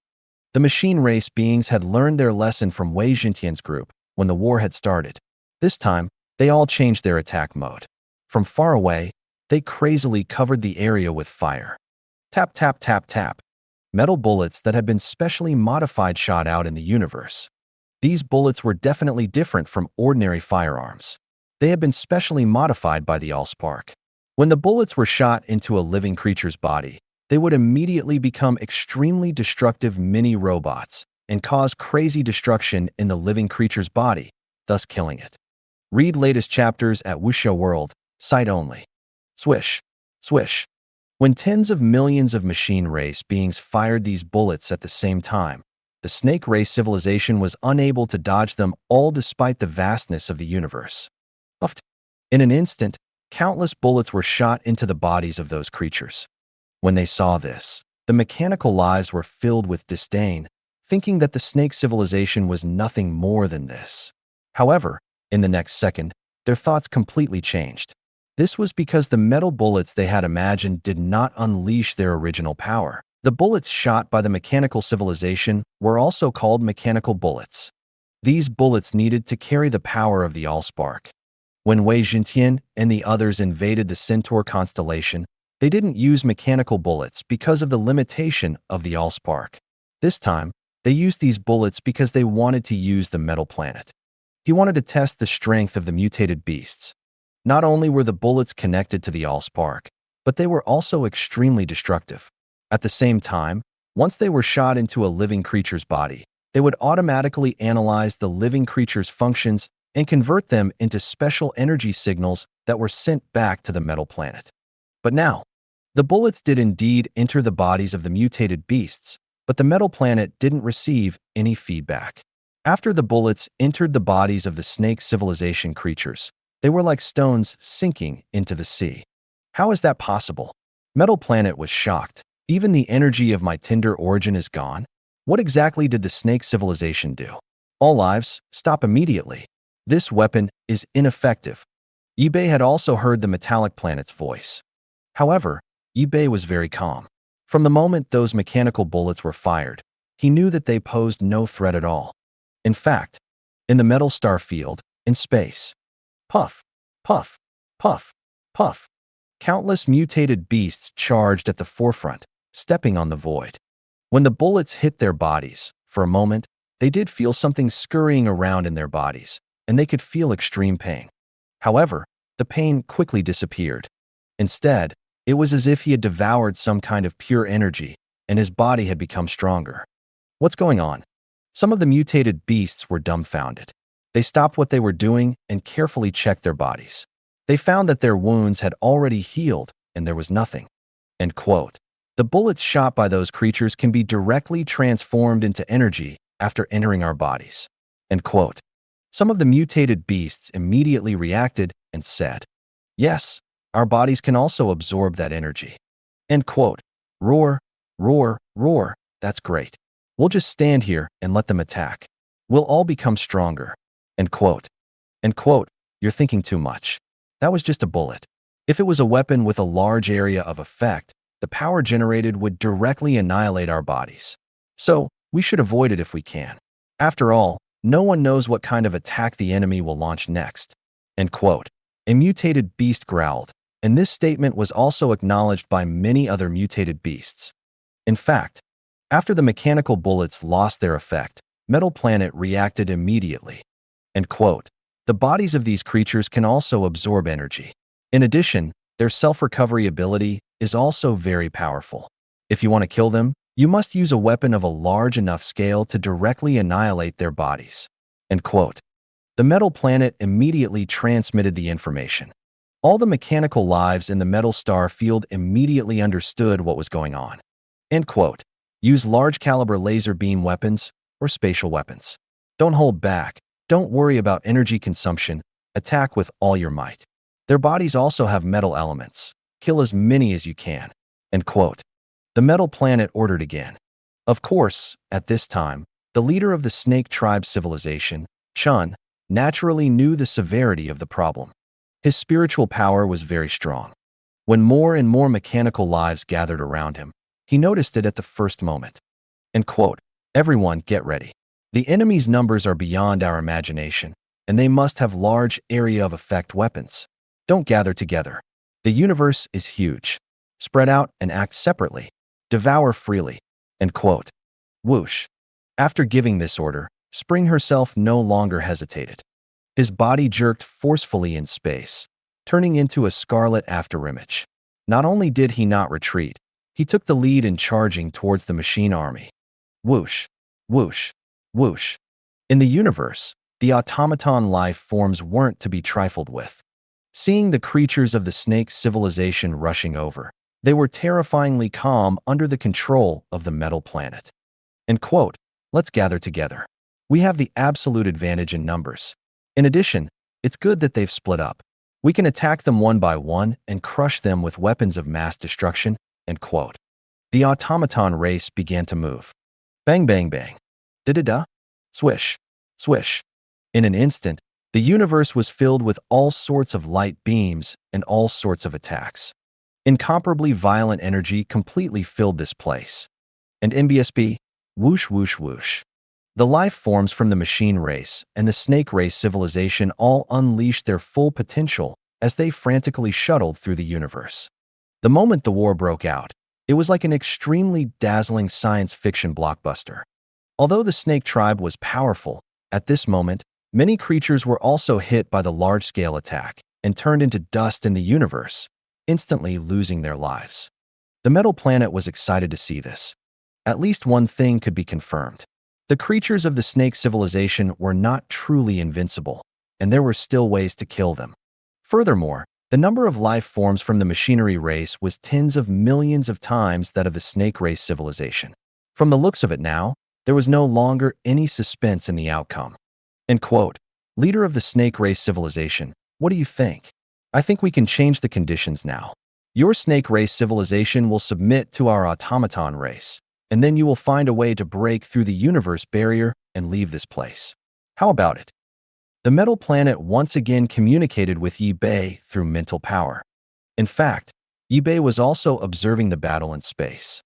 The machine race beings had learned their lesson from Wei Jintian's group when the war had started. This time, they all changed their attack mode. From far away, they crazily covered the area with fire. Tap, tap, tap, tap. Metal bullets that had been specially modified shot out in the universe. These bullets were definitely different from ordinary firearms. They had been specially modified by the Allspark. When the bullets were shot into a living creature's body, they would immediately become extremely destructive mini-robots and cause crazy destruction in the living creature's body, thus killing it. Read latest chapters at Wuxia World, site only. Swish, swish. When tens of millions of machine race beings fired these bullets at the same time, the snake race civilization was unable to dodge them all despite the vastness of the universe. In an instant, countless bullets were shot into the bodies of those creatures. When they saw this, the mechanical lives were filled with disdain, thinking that the snake civilization was nothing more than this. However, in the next second, their thoughts completely changed. This was because the metal bullets they had imagined did not unleash their original power. The bullets shot by the mechanical civilization were also called mechanical bullets. These bullets needed to carry the power of the Allspark. When Wei Jintian and the others invaded the Centaur constellation, they didn't use mechanical bullets because of the limitation of the Allspark. This time, they used these bullets because they wanted to use the metal planet. He wanted to test the strength of the mutated beasts. Not only were the bullets connected to the Allspark, but they were also extremely destructive. At the same time, once they were shot into a living creature's body, they would automatically analyze the living creature's functions and convert them into special energy signals that were sent back to the metal planet. But now, the bullets did indeed enter the bodies of the mutated beasts, but the metal planet didn't receive any feedback. After the bullets entered the bodies of the snake civilization creatures, they were like stones sinking into the sea. How is that possible? Metal Planet was shocked. Even the energy of my Tinder origin is gone? What exactly did the snake civilization do? All lives, stop immediately. This weapon is ineffective. eBay had also heard the metallic planet's voice. However, eBay was very calm. From the moment those mechanical bullets were fired, he knew that they posed no threat at all. In fact, in the metal star field, in space, puff, puff, puff, puff, countless mutated beasts charged at the forefront, stepping on the void. When the bullets hit their bodies, for a moment, they did feel something scurrying around in their bodies, and they could feel extreme pain. However, the pain quickly disappeared. Instead, it was as if he had devoured some kind of pure energy, and his body had become stronger. What's going on? Some of the mutated beasts were dumbfounded. They stopped what they were doing and carefully checked their bodies. They found that their wounds had already healed, and there was nothing. End quote. The bullets shot by those creatures can be directly transformed into energy after entering our bodies. End quote. Some of the mutated beasts immediately reacted and said, "Yes, our bodies can also absorb that energy." End quote. Roar, roar, roar, that's great. We'll just stand here and let them attack. We'll all become stronger. End quote. End quote. You're thinking too much. That was just a bullet. If it was a weapon with a large area of effect, the power generated would directly annihilate our bodies. So, we should avoid it if we can. After all, no one knows what kind of attack the enemy will launch next. End quote. A mutated beast growled, and this statement was also acknowledged by many other mutated beasts. In fact, after the mechanical bullets lost their effect, Metal Planet reacted immediately. End quote. The bodies of these creatures can also absorb energy. In addition, their self-recovery ability is also very powerful. If you want to kill them, you must use a weapon of a large enough scale to directly annihilate their bodies. End quote. The Metal Planet immediately transmitted the information. All the mechanical lives in the metal star field immediately understood what was going on. End quote. Use large-caliber laser beam weapons or spatial weapons. Don't hold back. Don't worry about energy consumption. Attack with all your might. Their bodies also have metal elements. Kill as many as you can." End quote. The metal planet ordered again. Of course, at this time, the leader of the snake tribe civilization, Chun, naturally knew the severity of the problem. His spiritual power was very strong. When more and more mechanical lives gathered around him, he noticed it at the first moment. End quote. Everyone, get ready. The enemy's numbers are beyond our imagination, and they must have large area of effect weapons. Don't gather together. The universe is huge. Spread out and act separately. Devour freely. End quote. Whoosh. After giving this order, Spring herself no longer hesitated. His body jerked forcefully in space, turning into a scarlet afterimage. Not only did he not retreat, he took the lead in charging towards the machine army. Whoosh, whoosh, whoosh. In the universe, the automaton life forms weren't to be trifled with. Seeing the creatures of the snake civilization rushing over, they were terrifyingly calm under the control of the metal planet. End quote. Let's gather together. We have the absolute advantage in numbers. In addition, it's good that they've split up. We can attack them one by one and crush them with weapons of mass destruction. End quote. The automaton race began to move. Bang, bang, bang. Da-da-da. Swish, swish. In an instant, the universe was filled with all sorts of light beams and all sorts of attacks. Incomparably violent energy completely filled this place. And NBSB, whoosh, whoosh, whoosh. The life forms from the machine race and the snake race civilization all unleashed their full potential as they frantically shuttled through the universe. The moment the war broke out, it was like an extremely dazzling science fiction blockbuster. Although the snake tribe was powerful, at this moment, many creatures were also hit by the large-scale attack and turned into dust in the universe, instantly losing their lives. The metal planet was excited to see this. At least one thing could be confirmed. The creatures of the snake civilization were not truly invincible, and there were still ways to kill them. Furthermore, the number of life forms from the machinery race was tens of millions of times that of the snake race civilization. From the looks of it now, there was no longer any suspense in the outcome. End quote. Leader of the snake race civilization, what do you think? I think we can change the conditions now. Your snake race civilization will submit to our automaton race, and then you will find a way to break through the universe barrier and leave this place. How about it? The metal planet once again communicated with Yi Bei through mental power. In fact, Yi Bei was also observing the battle in space.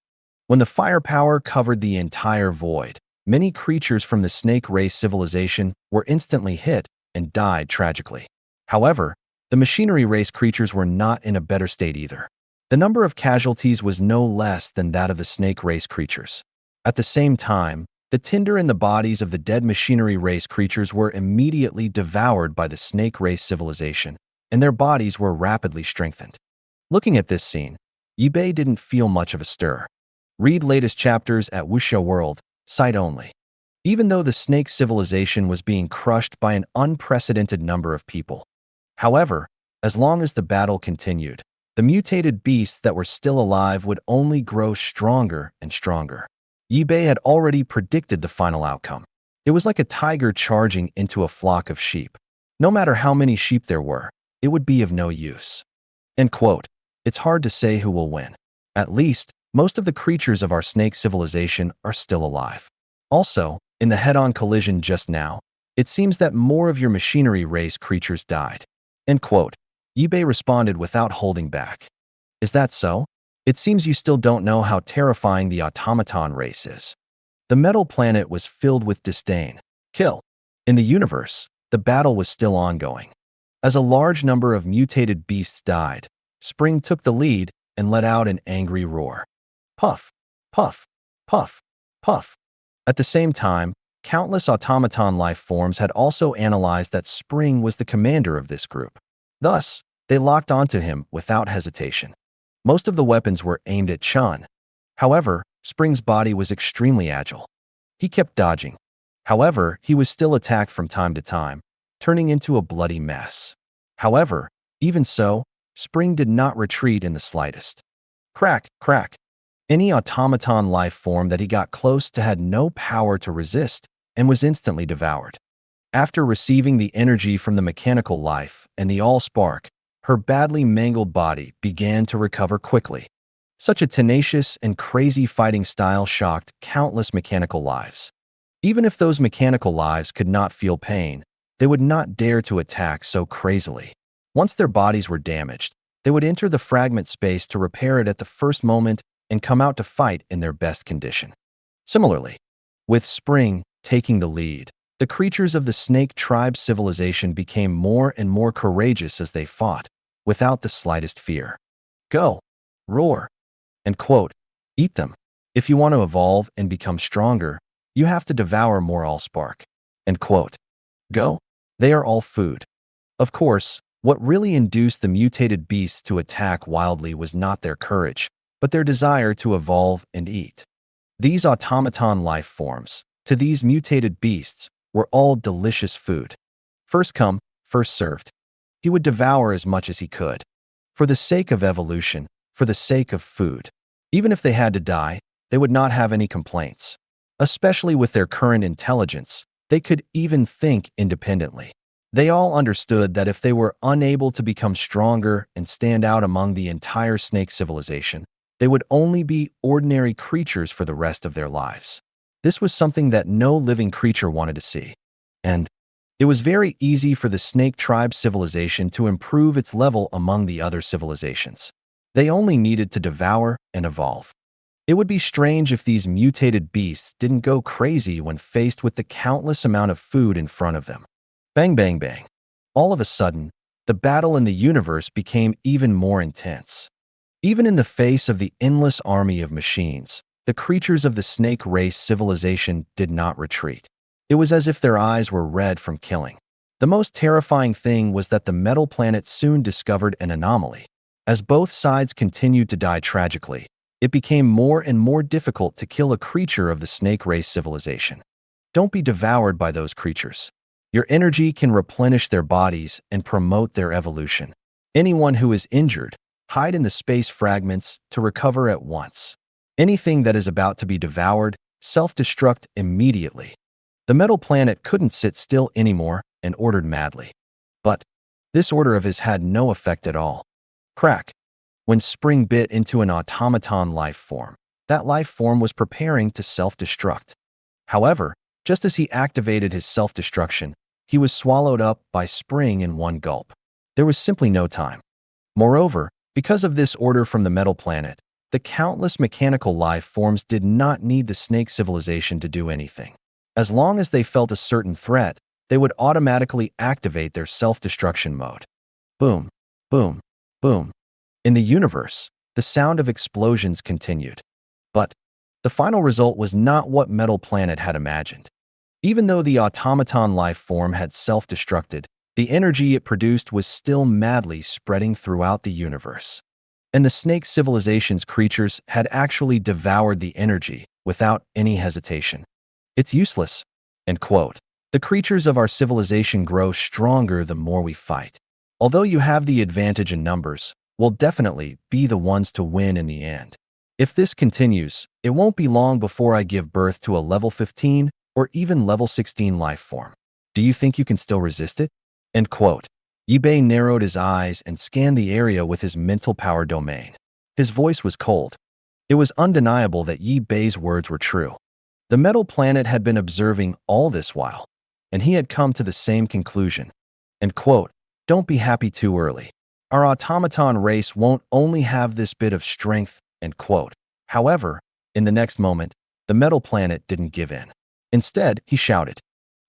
When the firepower covered the entire void, many creatures from the snake race civilization were instantly hit and died tragically. However, the machinery race creatures were not in a better state either. The number of casualties was no less than that of the snake race creatures. At the same time, the tinder in the bodies of the dead machinery race creatures were immediately devoured by the snake race civilization, and their bodies were rapidly strengthened. Looking at this scene, Yi Bei didn't feel much of a stir. Read latest chapters at Wuxia World, site only. Even though the snake civilization was being crushed by an unprecedented number of people. However, as long as the battle continued, the mutated beasts that were still alive would only grow stronger and stronger. Yi Bei had already predicted the final outcome. It was like a tiger charging into a flock of sheep. No matter how many sheep there were, it would be of no use. End quote. It's hard to say who will win. At least, most of the creatures of our snake civilization are still alive. Also, in the head-on collision just now, it seems that more of your machinery race creatures died. End quote. Yi Bei responded without holding back. Is that so? It seems you still don't know how terrifying the automaton race is. The metal planet was filled with disdain. Kill. In the universe, the battle was still ongoing. As a large number of mutated beasts died, Spring took the lead and let out an angry roar. Puff, puff, puff, puff. At the same time, countless automaton life forms had also analyzed that Spring was the commander of this group. Thus, they locked onto him without hesitation. Most of the weapons were aimed at Chun. However, Spring's body was extremely agile. He kept dodging. However, he was still attacked from time to time, turning into a bloody mess. However, even so, Spring did not retreat in the slightest. Crack, crack. Any automaton life form that he got close to had no power to resist and was instantly devoured. After receiving the energy from the mechanical life and the all-spark, her badly mangled body began to recover quickly. Such a tenacious and crazy fighting style shocked countless mechanical lives. Even if those mechanical lives could not feel pain, they would not dare to attack so crazily. Once their bodies were damaged, they would enter the fragment space to repair it at the first moment and come out to fight in their best condition. Similarly, with Spring taking the lead, the creatures of the Snake Tribe civilization became more and more courageous as they fought, without the slightest fear. Go, roar, and quote, eat them. If you want to evolve and become stronger, you have to devour more Allspark. End quote. Go. They are all food. Of course, what really induced the mutated beasts to attack wildly was not their courage, but their desire to evolve and eat. These automaton life forms, to these mutated beasts, were all delicious food. First come, first served. He would devour as much as he could. For the sake of evolution, for the sake of food. Even if they had to die, they would not have any complaints. Especially with their current intelligence, they could even think independently. They all understood that if they were unable to become stronger and stand out among the entire snake civilization, they would only be ordinary creatures for the rest of their lives. This was something that no living creature wanted to see. And it was very easy for the Snake Tribe civilization to improve its level among the other civilizations. They only needed to devour and evolve. It would be strange if these mutated beasts didn't go crazy when faced with the countless amount of food in front of them. Bang, bang, bang. All of a sudden, the battle in the universe became even more intense. Even in the face of the endless army of machines, the creatures of the snake race civilization did not retreat. It was as if their eyes were red from killing. The most terrifying thing was that the metal planet soon discovered an anomaly. As both sides continued to die tragically, it became more and more difficult to kill a creature of the snake race civilization. Don't be devoured by those creatures. Your energy can replenish their bodies and promote their evolution. Anyone who is injured, hide in the space fragments to recover at once. Anything that is about to be devoured, self-destruct immediately. The metal planet couldn't sit still anymore and ordered madly. But this order of his had no effect at all. Crack. When Spring bit into an automaton life form, that life form was preparing to self-destruct. However, just as he activated his self-destruction, he was swallowed up by Spring in one gulp. There was simply no time. Moreover, because of this order from the metal planet, the countless mechanical life forms did not need the snake civilization to do anything. As long as they felt a certain threat, they would automatically activate their self-destruction mode. Boom, boom, boom. In the universe, the sound of explosions continued. But the final result was not what Metal Planet had imagined. Even though the automaton life form had self-destructed, the energy it produced was still madly spreading throughout the universe. And the snake civilization's creatures had actually devoured the energy without any hesitation. It's useless. End quote. The creatures of our civilization grow stronger the more we fight. Although you have the advantage in numbers, we'll definitely be the ones to win in the end. If this continues, it won't be long before I give birth to a level 15 or even level 16 life form. Do you think you can still resist it? End quote. Yibei narrowed his eyes and scanned the area with his mental power domain. His voice was cold. It was undeniable that Yibei's words were true. The metal planet had been observing all this while, and he had come to the same conclusion. End quote. Don't be happy too early. Our automaton race won't only have this bit of strength, end quote. However, in the next moment, the metal planet didn't give in. Instead, he shouted,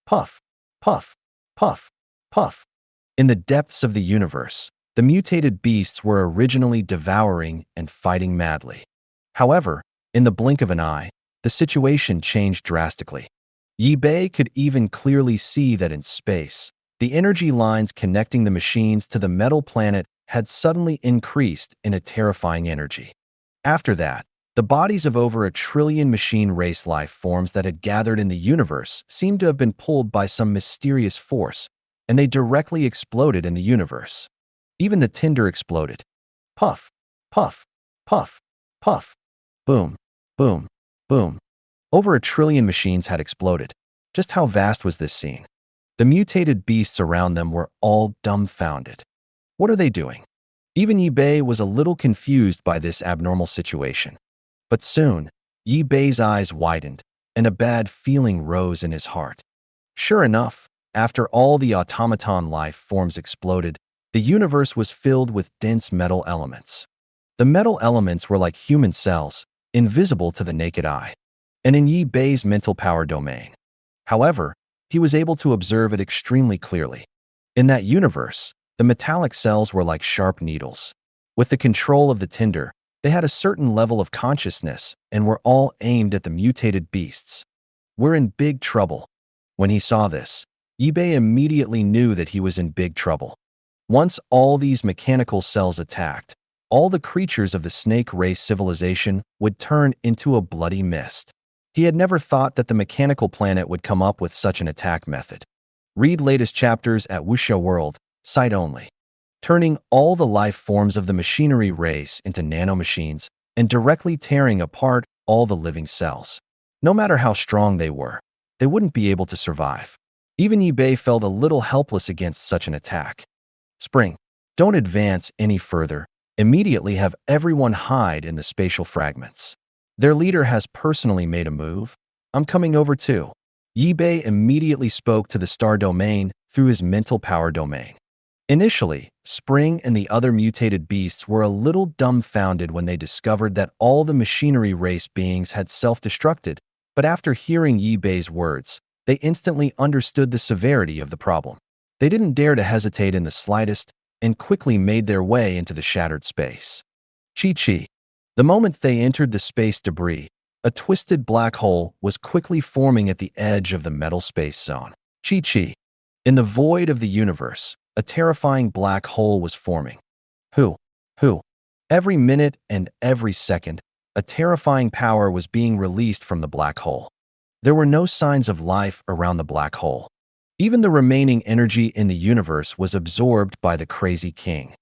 puff, puff, puff, puff. In the depths of the universe, the mutated beasts were originally devouring and fighting madly. However, in the blink of an eye, the situation changed drastically. Yibei could even clearly see that in space, the energy lines connecting the machines to the metal planet had suddenly increased in a terrifying energy. After that, the bodies of over 1 trillion machine race life forms that had gathered in the universe seemed to have been pulled by some mysterious force, and they directly exploded in the universe. Even the tinder exploded. Puff, puff, puff, puff. Boom, boom, boom. Over 1 trillion machines had exploded. Just how vast was this scene? The mutated beasts around them were all dumbfounded. What are they doing? Even Yi Bei was a little confused by this abnormal situation. But soon, Yi Bei's eyes widened, and a bad feeling rose in his heart. Sure enough, after all the automaton life forms exploded, the universe was filled with dense metal elements. The metal elements were like human cells, invisible to the naked eye, and in Yi Bei's mental power domain. However, he was able to observe it extremely clearly. In that universe, the metallic cells were like sharp needles. With the control of the tinder, they had a certain level of consciousness and were all aimed at the mutated beasts. We're in big trouble. When he saw this, Yi Bei immediately knew that he was in big trouble. Once all these mechanical cells attacked, all the creatures of the snake race civilization would turn into a bloody mist. He had never thought that the mechanical planet would come up with such an attack method. Read latest chapters at Wuxia World, site only. Turning all the life forms of the machinery race into nanomachines and directly tearing apart all the living cells. No matter how strong they were, they wouldn't be able to survive. Even Yi Bei felt a little helpless against such an attack. Spring, don't advance any further. Immediately have everyone hide in the spatial fragments. Their leader has personally made a move. I'm coming over too. Yi Bei immediately spoke to the star domain through his mental power domain. Initially, Spring and the other mutated beasts were a little dumbfounded when they discovered that all the machinery race beings had self-destructed, but after hearing Yi Bei's words, they instantly understood the severity of the problem. They didn't dare to hesitate in the slightest and quickly made their way into the shattered space. Chi. The moment they entered the space debris, a twisted black hole was quickly forming at the edge of the metal space zone. Chi. In the void of the universe, a terrifying black hole was forming. Who? Every minute and every second, a terrifying power was being released from the black hole. There were no signs of life around the black hole. Even the remaining energy in the universe was absorbed by the crazy king.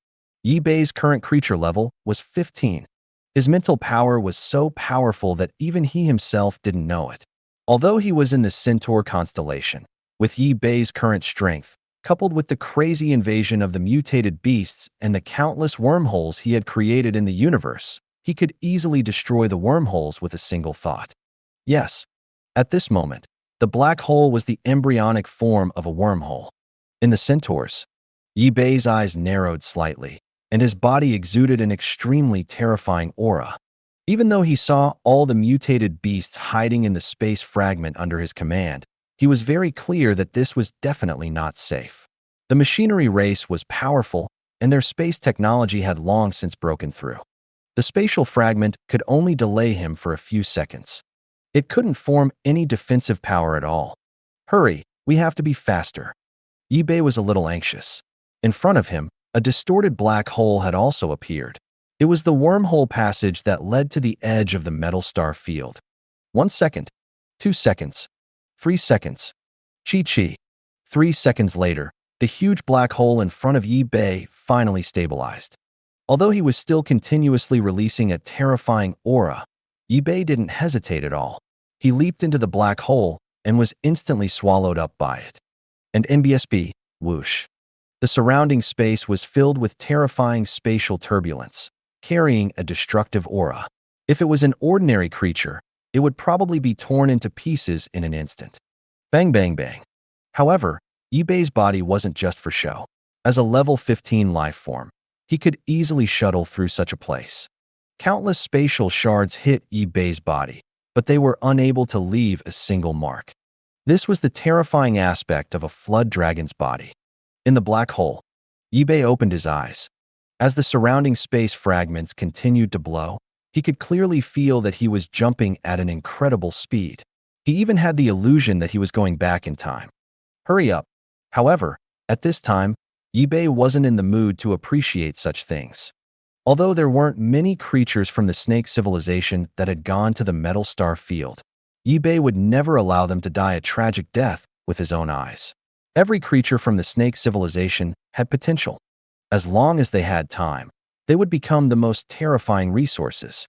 Yi Bei's current creature level was 15. His mental power was so powerful that even he himself didn't know it. Although he was in the Centaur constellation, with Yi Bei's current strength, coupled with the crazy invasion of the mutated beasts and the countless wormholes he had created in the universe, he could easily destroy the wormholes with a single thought. Yes, at this moment, the black hole was the embryonic form of a wormhole. In the Centaurs, Yi Bei's eyes narrowed slightly, and his body exuded an extremely terrifying aura. Even though he saw all the mutated beasts hiding in the space fragment under his command, he was very clear that this was definitely not safe. The machinery race was powerful, and their space technology had long since broken through. The spatial fragment could only delay him for a few seconds. It couldn't form any defensive power at all. Hurry, we have to be faster. Yi Bei was a little anxious. In front of him, a distorted black hole had also appeared. It was the wormhole passage that led to the edge of the metal star field. 1 second, 2 seconds, 3 seconds. Chi. 3 seconds later, the huge black hole in front of Yi Bei finally stabilized. Although he was still continuously releasing a terrifying aura, Yi Bei didn't hesitate at all. He leaped into the black hole and was instantly swallowed up by it. And NBSB, whoosh. The surrounding space was filled with terrifying spatial turbulence, carrying a destructive aura. If it was an ordinary creature, it would probably be torn into pieces in an instant. Bang, bang, bang. However, Yi Bei's body wasn't just for show. As a level 15 life form, he could easily shuttle through such a place. Countless spatial shards hit Yi Bei's body, but they were unable to leave a single mark. This was the terrifying aspect of a flood dragon's body. In the black hole, Yi Bei opened his eyes. As the surrounding space fragments continued to blow, he could clearly feel that he was jumping at an incredible speed. He even had the illusion that he was going back in time. Hurry up. However, at this time, Yi Bei wasn't in the mood to appreciate such things. Although there weren't many creatures from the snake civilization that had gone to the metal star field, Yi Bei would never allow them to die a tragic death with his own eyes. Every creature from the snake civilization had potential. As long as they had time, they would become the most terrifying resources.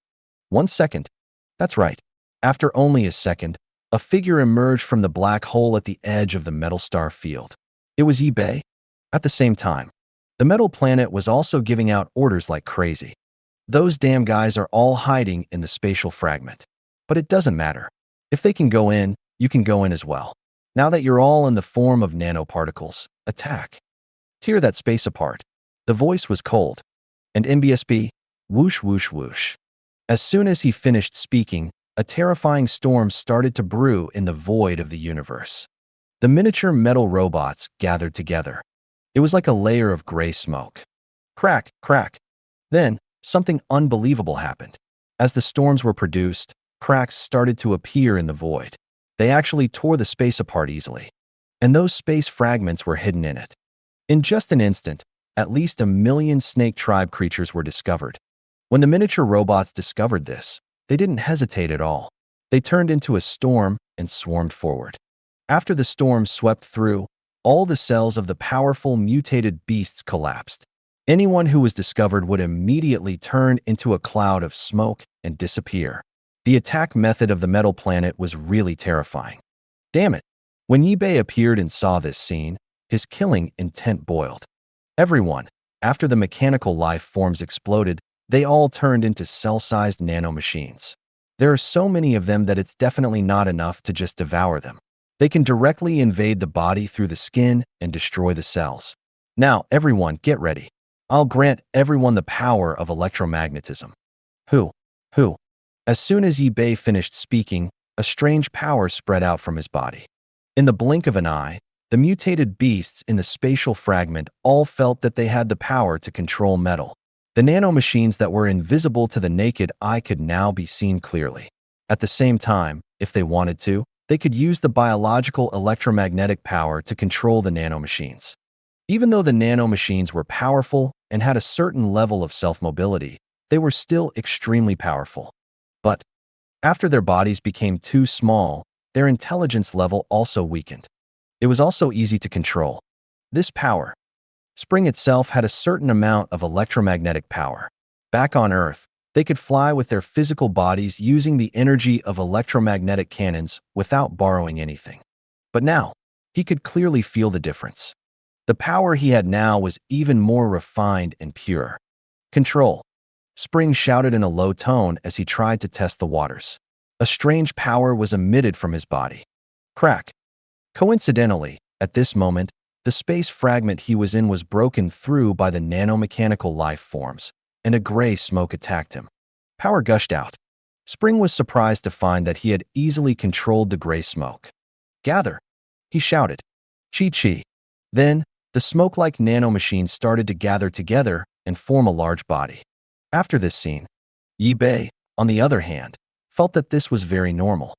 1 second. That's right. After only a second, A figure emerged from the black hole at the edge of the metal star field. It was eBay. At the same time, the metal planet was also giving out orders like crazy. Those damn guys are all hiding in the spatial fragment. But it doesn't matter. If they can go in, you can go in as well. Now that you're all in the form of nanoparticles, attack. Tear that space apart. The voice was cold. And NBSB, whoosh whoosh whoosh. As soon as he finished speaking, a terrifying storm started to brew in the void of the universe. The miniature metal robots gathered together. It was like a layer of gray smoke. Crack, crack. Then, something unbelievable happened. As the storms were produced, cracks started to appear in the void. They actually tore the space apart easily. And those space fragments were hidden in it. In just an instant, at least 1 million snake tribe creatures were discovered. When the miniature robots discovered this, they didn't hesitate at all. They turned into a storm and swarmed forward. After the storm swept through, all the cells of the powerful mutated beasts collapsed. Anyone who was discovered would immediately turn into a cloud of smoke and disappear. The attack method of the metal planet was really terrifying. Damn it! When eBay appeared and saw this scene, his killing intent boiled. Everyone, after the mechanical life forms exploded, they all turned into cell-sized nanomachines. There are so many of them that it's definitely not enough to just devour them. They can directly invade the body through the skin and destroy the cells. Now, everyone, get ready. I'll grant everyone the power of electromagnetism. Who? As soon as eBay finished speaking, a strange power spread out from his body. In the blink of an eye, the mutated beasts in the spatial fragment all felt that they had the power to control metal. The nanomachines that were invisible to the naked eye could now be seen clearly. At the same time, if they wanted to, they could use the biological electromagnetic power to control the nanomachines. Even though the nanomachines were powerful and had a certain level of self-mobility, they were still extremely powerful. But after their bodies became too small, their intelligence level also weakened. It was also easy to control. This power, Spring itself had a certain amount of electromagnetic power. Back on Earth, they could fly with their physical bodies using the energy of electromagnetic cannons without borrowing anything. But now, he could clearly feel the difference. The power he had now was even more refined and pure. Control. Spring shouted in a low tone as he tried to test the waters. A strange power was emitted from his body. Crack. Coincidentally, at this moment, the space fragment he was in was broken through by the nanomechanical life forms, and a gray smoke attacked him. Power gushed out. Spring was surprised to find that he had easily controlled the gray smoke. Gather, he shouted. Chi. Then, the smoke-like nanomachines started to gather together and form a large body. After this scene, eBay, on the other hand, felt that this was very normal.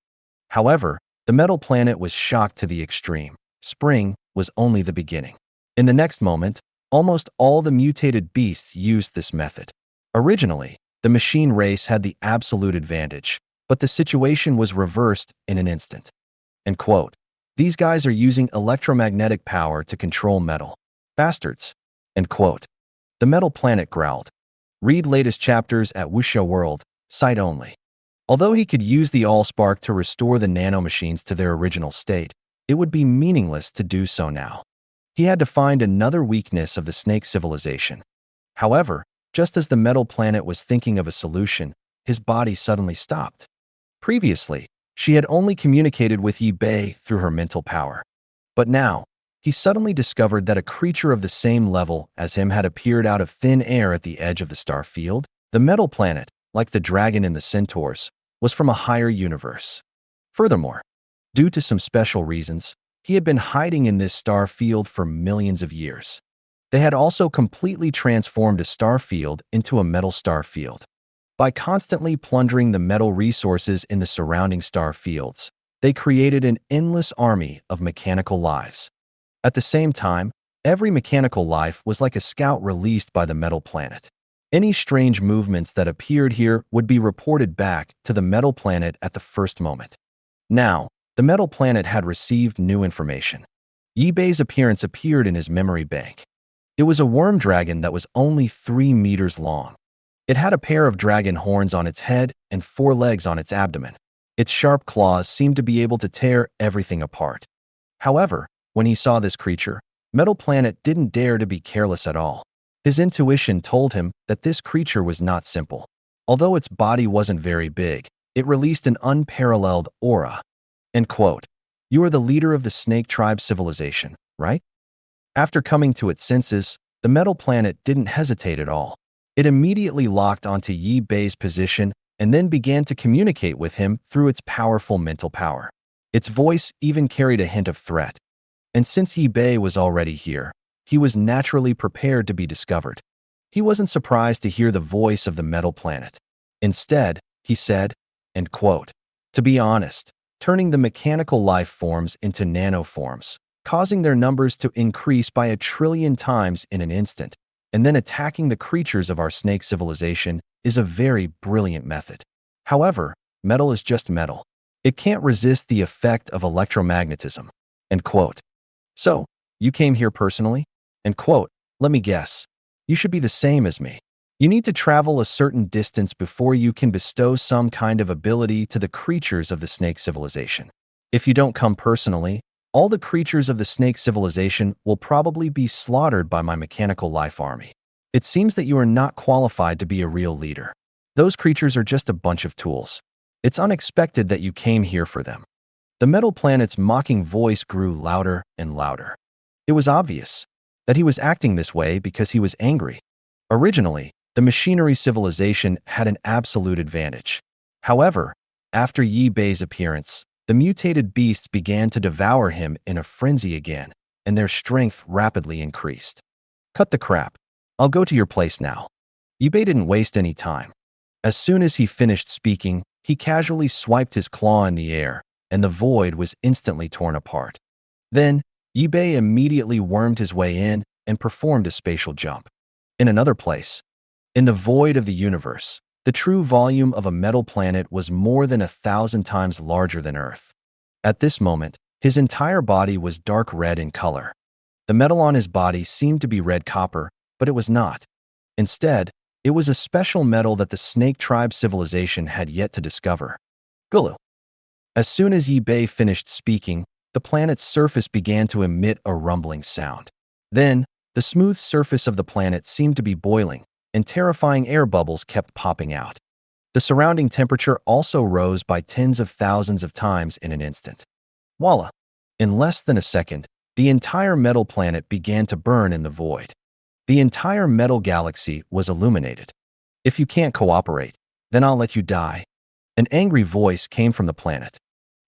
However, the metal planet was shocked to the extreme. Spring was only the beginning. In the next moment, almost all the mutated beasts used this method. Originally, the machine race had the absolute advantage, but the situation was reversed in an instant. And quote, "These guys are using electromagnetic power to control metal. Bastards." End quote. The metal planet growled. Read latest chapters at Wuxia World, site only. Although he could use the Allspark to restore the nanomachines to their original state, it would be meaningless to do so now. He had to find another weakness of the snake civilization. However, just as the metal planet was thinking of a solution, his body suddenly stopped. Previously, she had only communicated with eBay through her mental power. But now, he suddenly discovered that a creature of the same level as him had appeared out of thin air at the edge of the star field. The metal planet, like the dragon and the centaurs, was from a higher universe. Furthermore, due to some special reasons, he had been hiding in this star field for millions of years. They had also completely transformed a star field into a metal star field. By constantly plundering the metal resources in the surrounding star fields, they created an endless army of mechanical lives. At the same time, every mechanical life was like a scout released by the metal planet. Any strange movements that appeared here would be reported back to the metal planet at the first moment. Now, the metal planet had received new information. eBay's appearance appeared in his memory bank. It was a worm dragon that was only 3 meters long. It had a pair of dragon horns on its head and 4 legs on its abdomen. Its sharp claws seemed to be able to tear everything apart. However, when he saw this creature, Metal Planet didn't dare to be careless at all. His intuition told him that this creature was not simple. Although its body wasn't very big, it released an unparalleled aura. End quote. You are the leader of the Snake Tribe civilization, right? After coming to its senses, the Metal Planet didn't hesitate at all. It immediately locked onto Yi Bei's position and then began to communicate with him through its powerful mental power. Its voice even carried a hint of threat. And since Yi Bei was already here, he was naturally prepared to be discovered. He wasn't surprised to hear the voice of the Metal Planet. Instead, he said, end quote, to be honest, turning the mechanical life forms into nanoforms, causing their numbers to increase by 1,000,000,000,000 times in an instant, and then attacking the creatures of our snake civilization is a very brilliant method. However, metal is just metal. It can't resist the effect of electromagnetism. End quote. So, you came here personally? End quote. Let me guess. You should be the same as me. You need to travel a certain distance before you can bestow some kind of ability to the creatures of the snake civilization. If you don't come personally, all the creatures of the snake civilization will probably be slaughtered by my mechanical life army. It seems that you are not qualified to be a real leader. Those creatures are just a bunch of tools. It's unexpected that you came here for them. The Metal Planet's mocking voice grew louder and louder. It was obvious that he was acting this way because he was angry. Originally, the machinery civilization had an absolute advantage. However, after Yi Bei's appearance, the mutated beasts began to devour him in a frenzy again, and their strength rapidly increased. Cut the crap. I'll go to your place now. Yi Bei didn't waste any time. As soon as he finished speaking, he casually swiped his claw in the air, and the void was instantly torn apart. Then, Yi Bei immediately wormed his way in and performed a spatial jump. In another place, in the void of the universe, the true volume of a metal planet was more than 1,000 times larger than Earth. At this moment, his entire body was dark red in color. The metal on his body seemed to be red copper, but it was not. Instead, it was a special metal that the Snake Tribe civilization had yet to discover. Gulu. As soon as Yi Bei finished speaking, the planet's surface began to emit a rumbling sound. Then, the smooth surface of the planet seemed to be boiling, and terrifying air bubbles kept popping out. The surrounding temperature also rose by tens of thousands of times in an instant. Voila! In less than a second, the entire metal planet began to burn in the void. The entire metal galaxy was illuminated. If you can't cooperate, then I'll let you die. An angry voice came from the planet.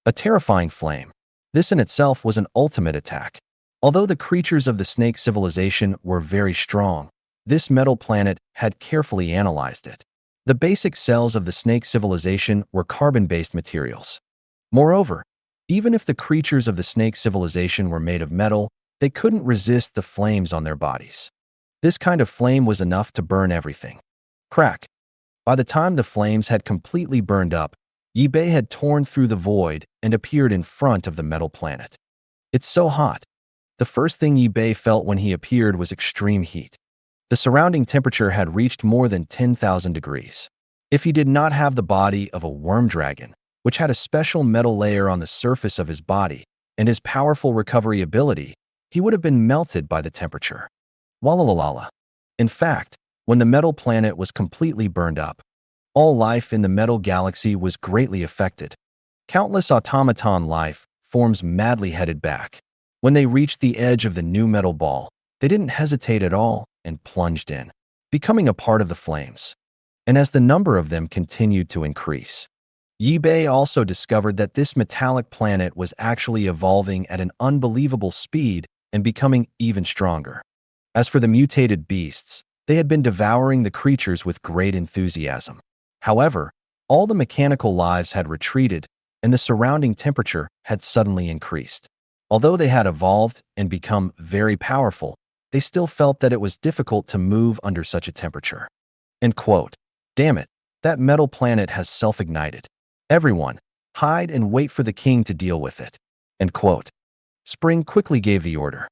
A terrifying flame. This in itself was an ultimate attack. Although the creatures of the snake civilization were very strong, this metal planet had carefully analyzed it. The basic cells of the snake civilization were carbon-based materials. Moreover, even if the creatures of the snake civilization were made of metal, they couldn't resist the flames on their bodies. This kind of flame was enough to burn everything. Crack. By the time the flames had completely burned up, Yi Bei had torn through the void and appeared in front of the metal planet. It's so hot. The first thing Yi Bei felt when he appeared was extreme heat. The surrounding temperature had reached more than 10,000 degrees. If he did not have the body of a worm dragon, which had a special metal layer on the surface of his body, and his powerful recovery ability, he would have been melted by the temperature. Walalala. In fact, when the metal planet was completely burned up, all life in the metal galaxy was greatly affected. Countless automaton life forms madly headed back. When they reached the edge of the new metal ball, they didn't hesitate at all and plunged in, becoming a part of the flames. And as the number of them continued to increase, Yi Bei also discovered that this metallic planet was actually evolving at an unbelievable speed and becoming even stronger. As for the mutated beasts, they had been devouring the creatures with great enthusiasm. However, all the mechanical lives had retreated, and the surrounding temperature had suddenly increased. Although they had evolved and become very powerful, they still felt that it was difficult to move under such a temperature. End quote. Damn it, that metal planet has self-ignited. Everyone, hide and wait for the king to deal with it. End quote. Spring quickly gave the order.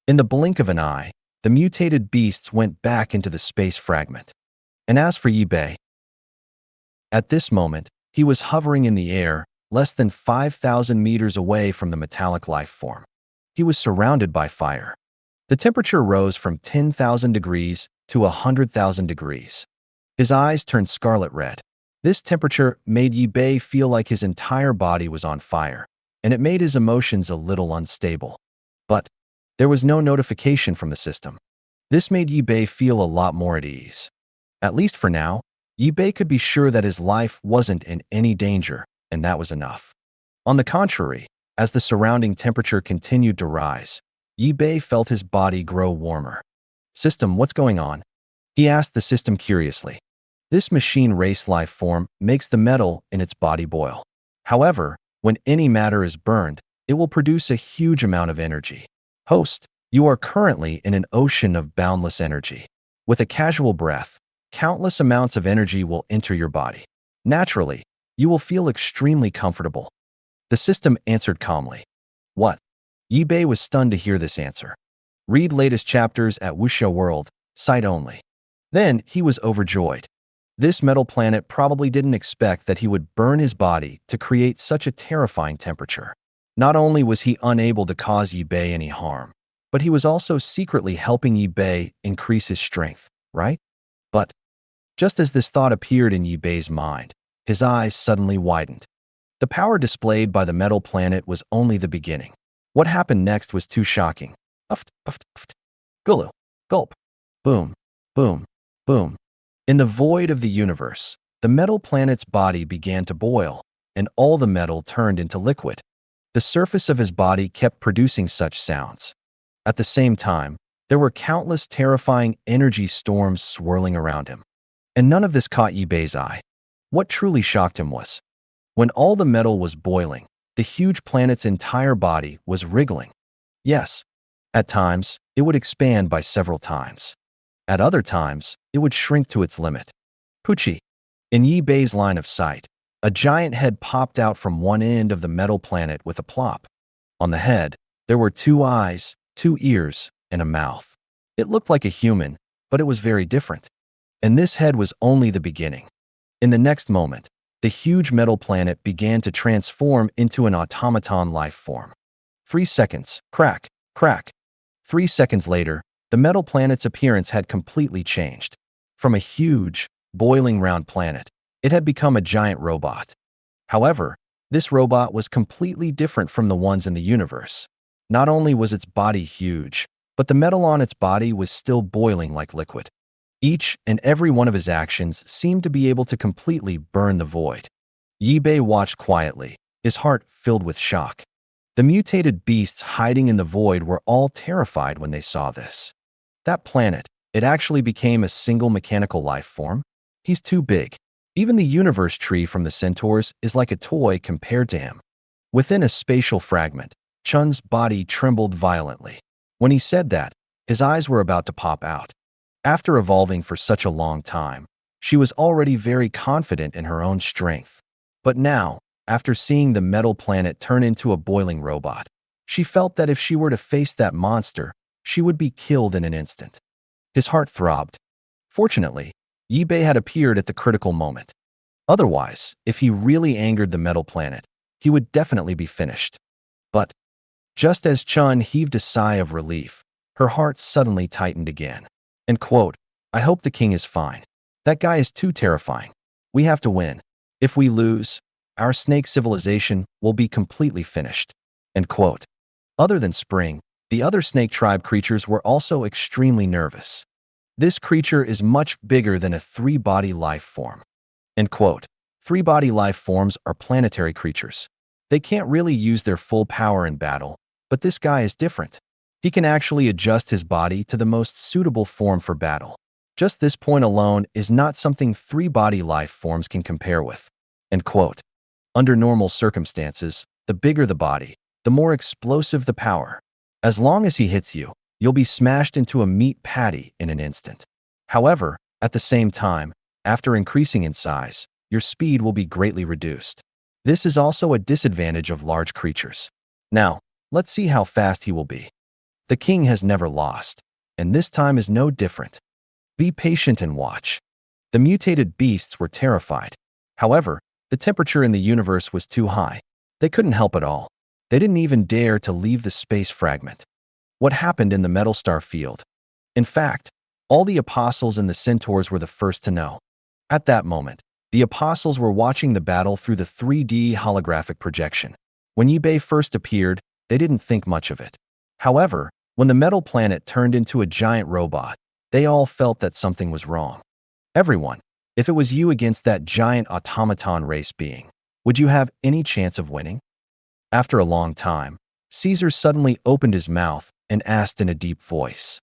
In the blink of an eye, the mutated beasts went back into the space fragment. And as for Yi Bei, at this moment, he was hovering in the air, less than 5,000 meters away from the metallic life form. He was surrounded by fire. The temperature rose from 10,000 degrees to 100,000 degrees. His eyes turned scarlet red. This temperature made Yi Bei feel like his entire body was on fire, and it made his emotions a little unstable. But there was no notification from the system. This made Yi Bei feel a lot more at ease. At least for now, Yi Bei could be sure that his life wasn't in any danger, and that was enough. On the contrary, as the surrounding temperature continued to rise, Yi Bei felt his body grow warmer. "System, what's going on?" he asked the system curiously. This machine race life form makes the metal in its body boil. However, when any matter is burned, it will produce a huge amount of energy. Host, you are currently in an ocean of boundless energy. With a casual breath, countless amounts of energy will enter your body. Naturally, you will feel extremely comfortable. The system answered calmly. What? Yi Bei was stunned to hear this answer. Read latest chapters at Wuxia World, site only. Then he was overjoyed. This metal planet probably didn't expect that he would burn his body to create such a terrifying temperature. Not only was he unable to cause Yi Bei any harm, but he was also secretly helping Yi Bei increase his strength, right? But just as this thought appeared in Yi Bei's mind, his eyes suddenly widened. The power displayed by the metal planet was only the beginning. What happened next was too shocking. Uft, uft, uft. Gulu. Gulp. Boom. Boom. Boom. In the void of the universe, the metal planet's body began to boil, and all the metal turned into liquid. The surface of his body kept producing such sounds. At the same time, there were countless terrifying energy storms swirling around him. And none of this caught Yi Bei's eye. What truly shocked him was, when all the metal was boiling, the huge planet's entire body was wriggling. Yes, at times, it would expand by several times. At other times, it would shrink to its limit. Pucci. In Yi Bei's line of sight, a giant head popped out from one end of the metal planet with a plop. On the head, there were 2 eyes, 2 ears, and a mouth. It looked like a human, but it was very different. And this head was only the beginning. In the next moment, the huge metal planet began to transform into an automaton life form. 3 seconds, crack, crack. 3 seconds later, the metal planet's appearance had completely changed. From a huge, boiling round planet, it had become a giant robot. However, this robot was completely different from the ones in the universe. Not only was its body huge, but the metal on its body was still boiling like liquid. Each and every one of his actions seemed to be able to completely burn the void. Yi Bei watched quietly, his heart filled with shock. The mutated beasts hiding in the void were all terrified when they saw this. That planet, it actually became a single mechanical life form? He's too big. Even the universe tree from the centaurs is like a toy compared to him. Within a spatial fragment, Chun's body trembled violently. When he said that, his eyes were about to pop out. After evolving for such a long time, she was already very confident in her own strength. But now, after seeing the metal planet turn into a boiling robot, she felt that if she were to face that monster, she would be killed in an instant. His heart throbbed. Fortunately, Yi Bei had appeared at the critical moment. Otherwise, if he really angered the metal planet, he would definitely be finished. But just as Chun heaved a sigh of relief, her heart suddenly tightened again. And quote, "I hope the king is fine. That guy is too terrifying. We have to win. If we lose, our snake civilization will be completely finished." End quote. Other than Spring, the other snake tribe creatures were also extremely nervous. This creature is much bigger than a 3-body life form. End quote. 3-body life forms are planetary creatures. They can't really use their full power in battle, but this guy is different. He can actually adjust his body to the most suitable form for battle. Just this point alone is not something 3-body life forms can compare with. End quote. Under normal circumstances, the bigger the body, the more explosive the power. As long as he hits you, you'll be smashed into a meat patty in an instant. However, at the same time, after increasing in size, your speed will be greatly reduced. This is also a disadvantage of large creatures. Now, let's see how fast he will be. The king has never lost, and this time is no different. Be patient and watch. The mutated beasts were terrified. However, the temperature in the universe was too high, They couldn't help at all. They didn't even dare to leave the space fragment. What happened in the metal star field? In fact, all the apostles and the centaurs were the first to know. At that moment, the apostles were watching the battle through the 3D holographic projection. When Yibei first appeared, they didn't think much of it. However, when the metal planet turned into a giant robot, they all felt that something was wrong. Everyone, if it was you against that giant automaton race being, would you have any chance of winning? After a long time, Caesar suddenly opened his mouth and asked in a deep voice.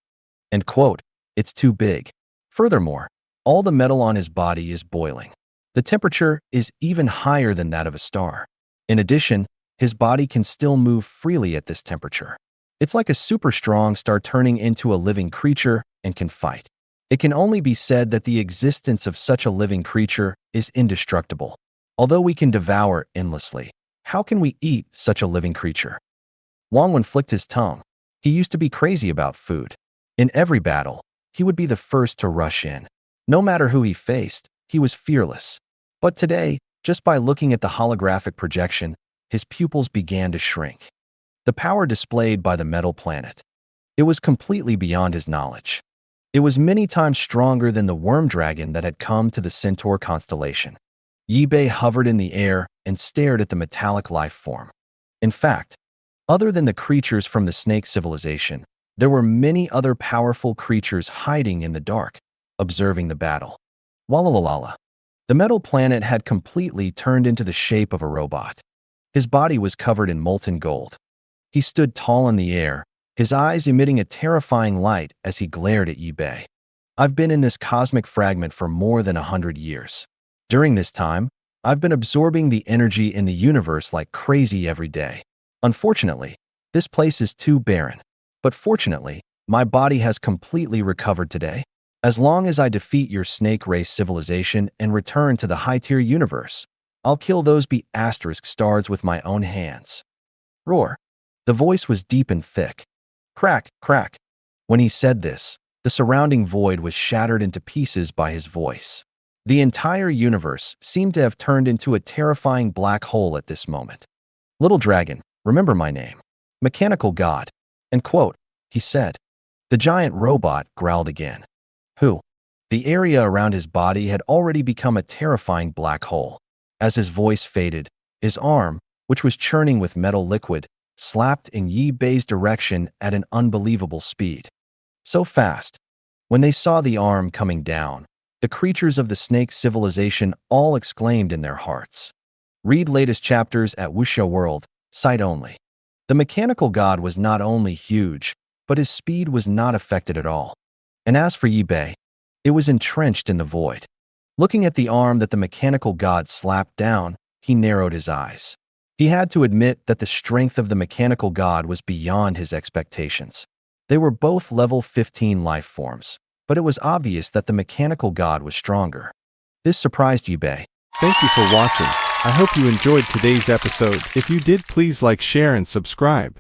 And quote, "It's too big." Furthermore, all the metal on his body is boiling. The temperature is even higher than that of a star. In addition, his body can still move freely at this temperature. It's like a super strong star turning into a living creature and can fight. It can only be said that the existence of such a living creature is indestructible. Although we can devour endlessly, how can we eat such a living creature? Wang Wen flicked his tongue. He used to be crazy about food. In every battle, he would be the first to rush in. No matter who he faced, he was fearless. But today, just by looking at the holographic projection, his pupils began to shrink. The power displayed by the metal planet. It was completely beyond his knowledge. It was many times stronger than the worm dragon that had come to the Centaur constellation. Yibei hovered in the air and stared at the metallic life form. In fact, other than the creatures from the snake civilization, there were many other powerful creatures hiding in the dark, observing the battle. Walalala. The metal planet had completely turned into the shape of a robot. His body was covered in molten gold. He stood tall in the air, his eyes emitting a terrifying light as he glared at Yibei. I've been in this cosmic fragment for more than 100 years. During this time, I've been absorbing the energy in the universe like crazy every day. Unfortunately, this place is too barren. But fortunately, my body has completely recovered today. As long as I defeat your snake race civilization and return to the high-tier universe, I'll kill those B** stars with my own hands. Roar. The voice was deep and thick. Crack, crack. When he said this, the surrounding void was shattered into pieces by his voice. The entire universe seemed to have turned into a terrifying black hole at this moment. Little dragon, remember my name. Mechanical god. And quote, he said. The giant robot growled again. Who? The area around his body had already become a terrifying black hole. As his voice faded, his arm, which was churning with metal liquid, slapped in Yibei's direction at an unbelievable speed. So fast. When they saw the arm coming down, the creatures of the snake civilization all exclaimed in their hearts. Read latest chapters at Wuxia World, site only. The mechanical god was not only huge, but his speed was not affected at all. And as for Yibei, it was entrenched in the void. Looking at the arm that the mechanical god slapped down, he narrowed his eyes. He had to admit that the strength of the mechanical god was beyond his expectations. They were both level 15 life forms, but it was obvious that the mechanical god was stronger. This surprised Yibei. Thank you for watching. I hope you enjoyed today's episode. If you did, please like, share, and subscribe.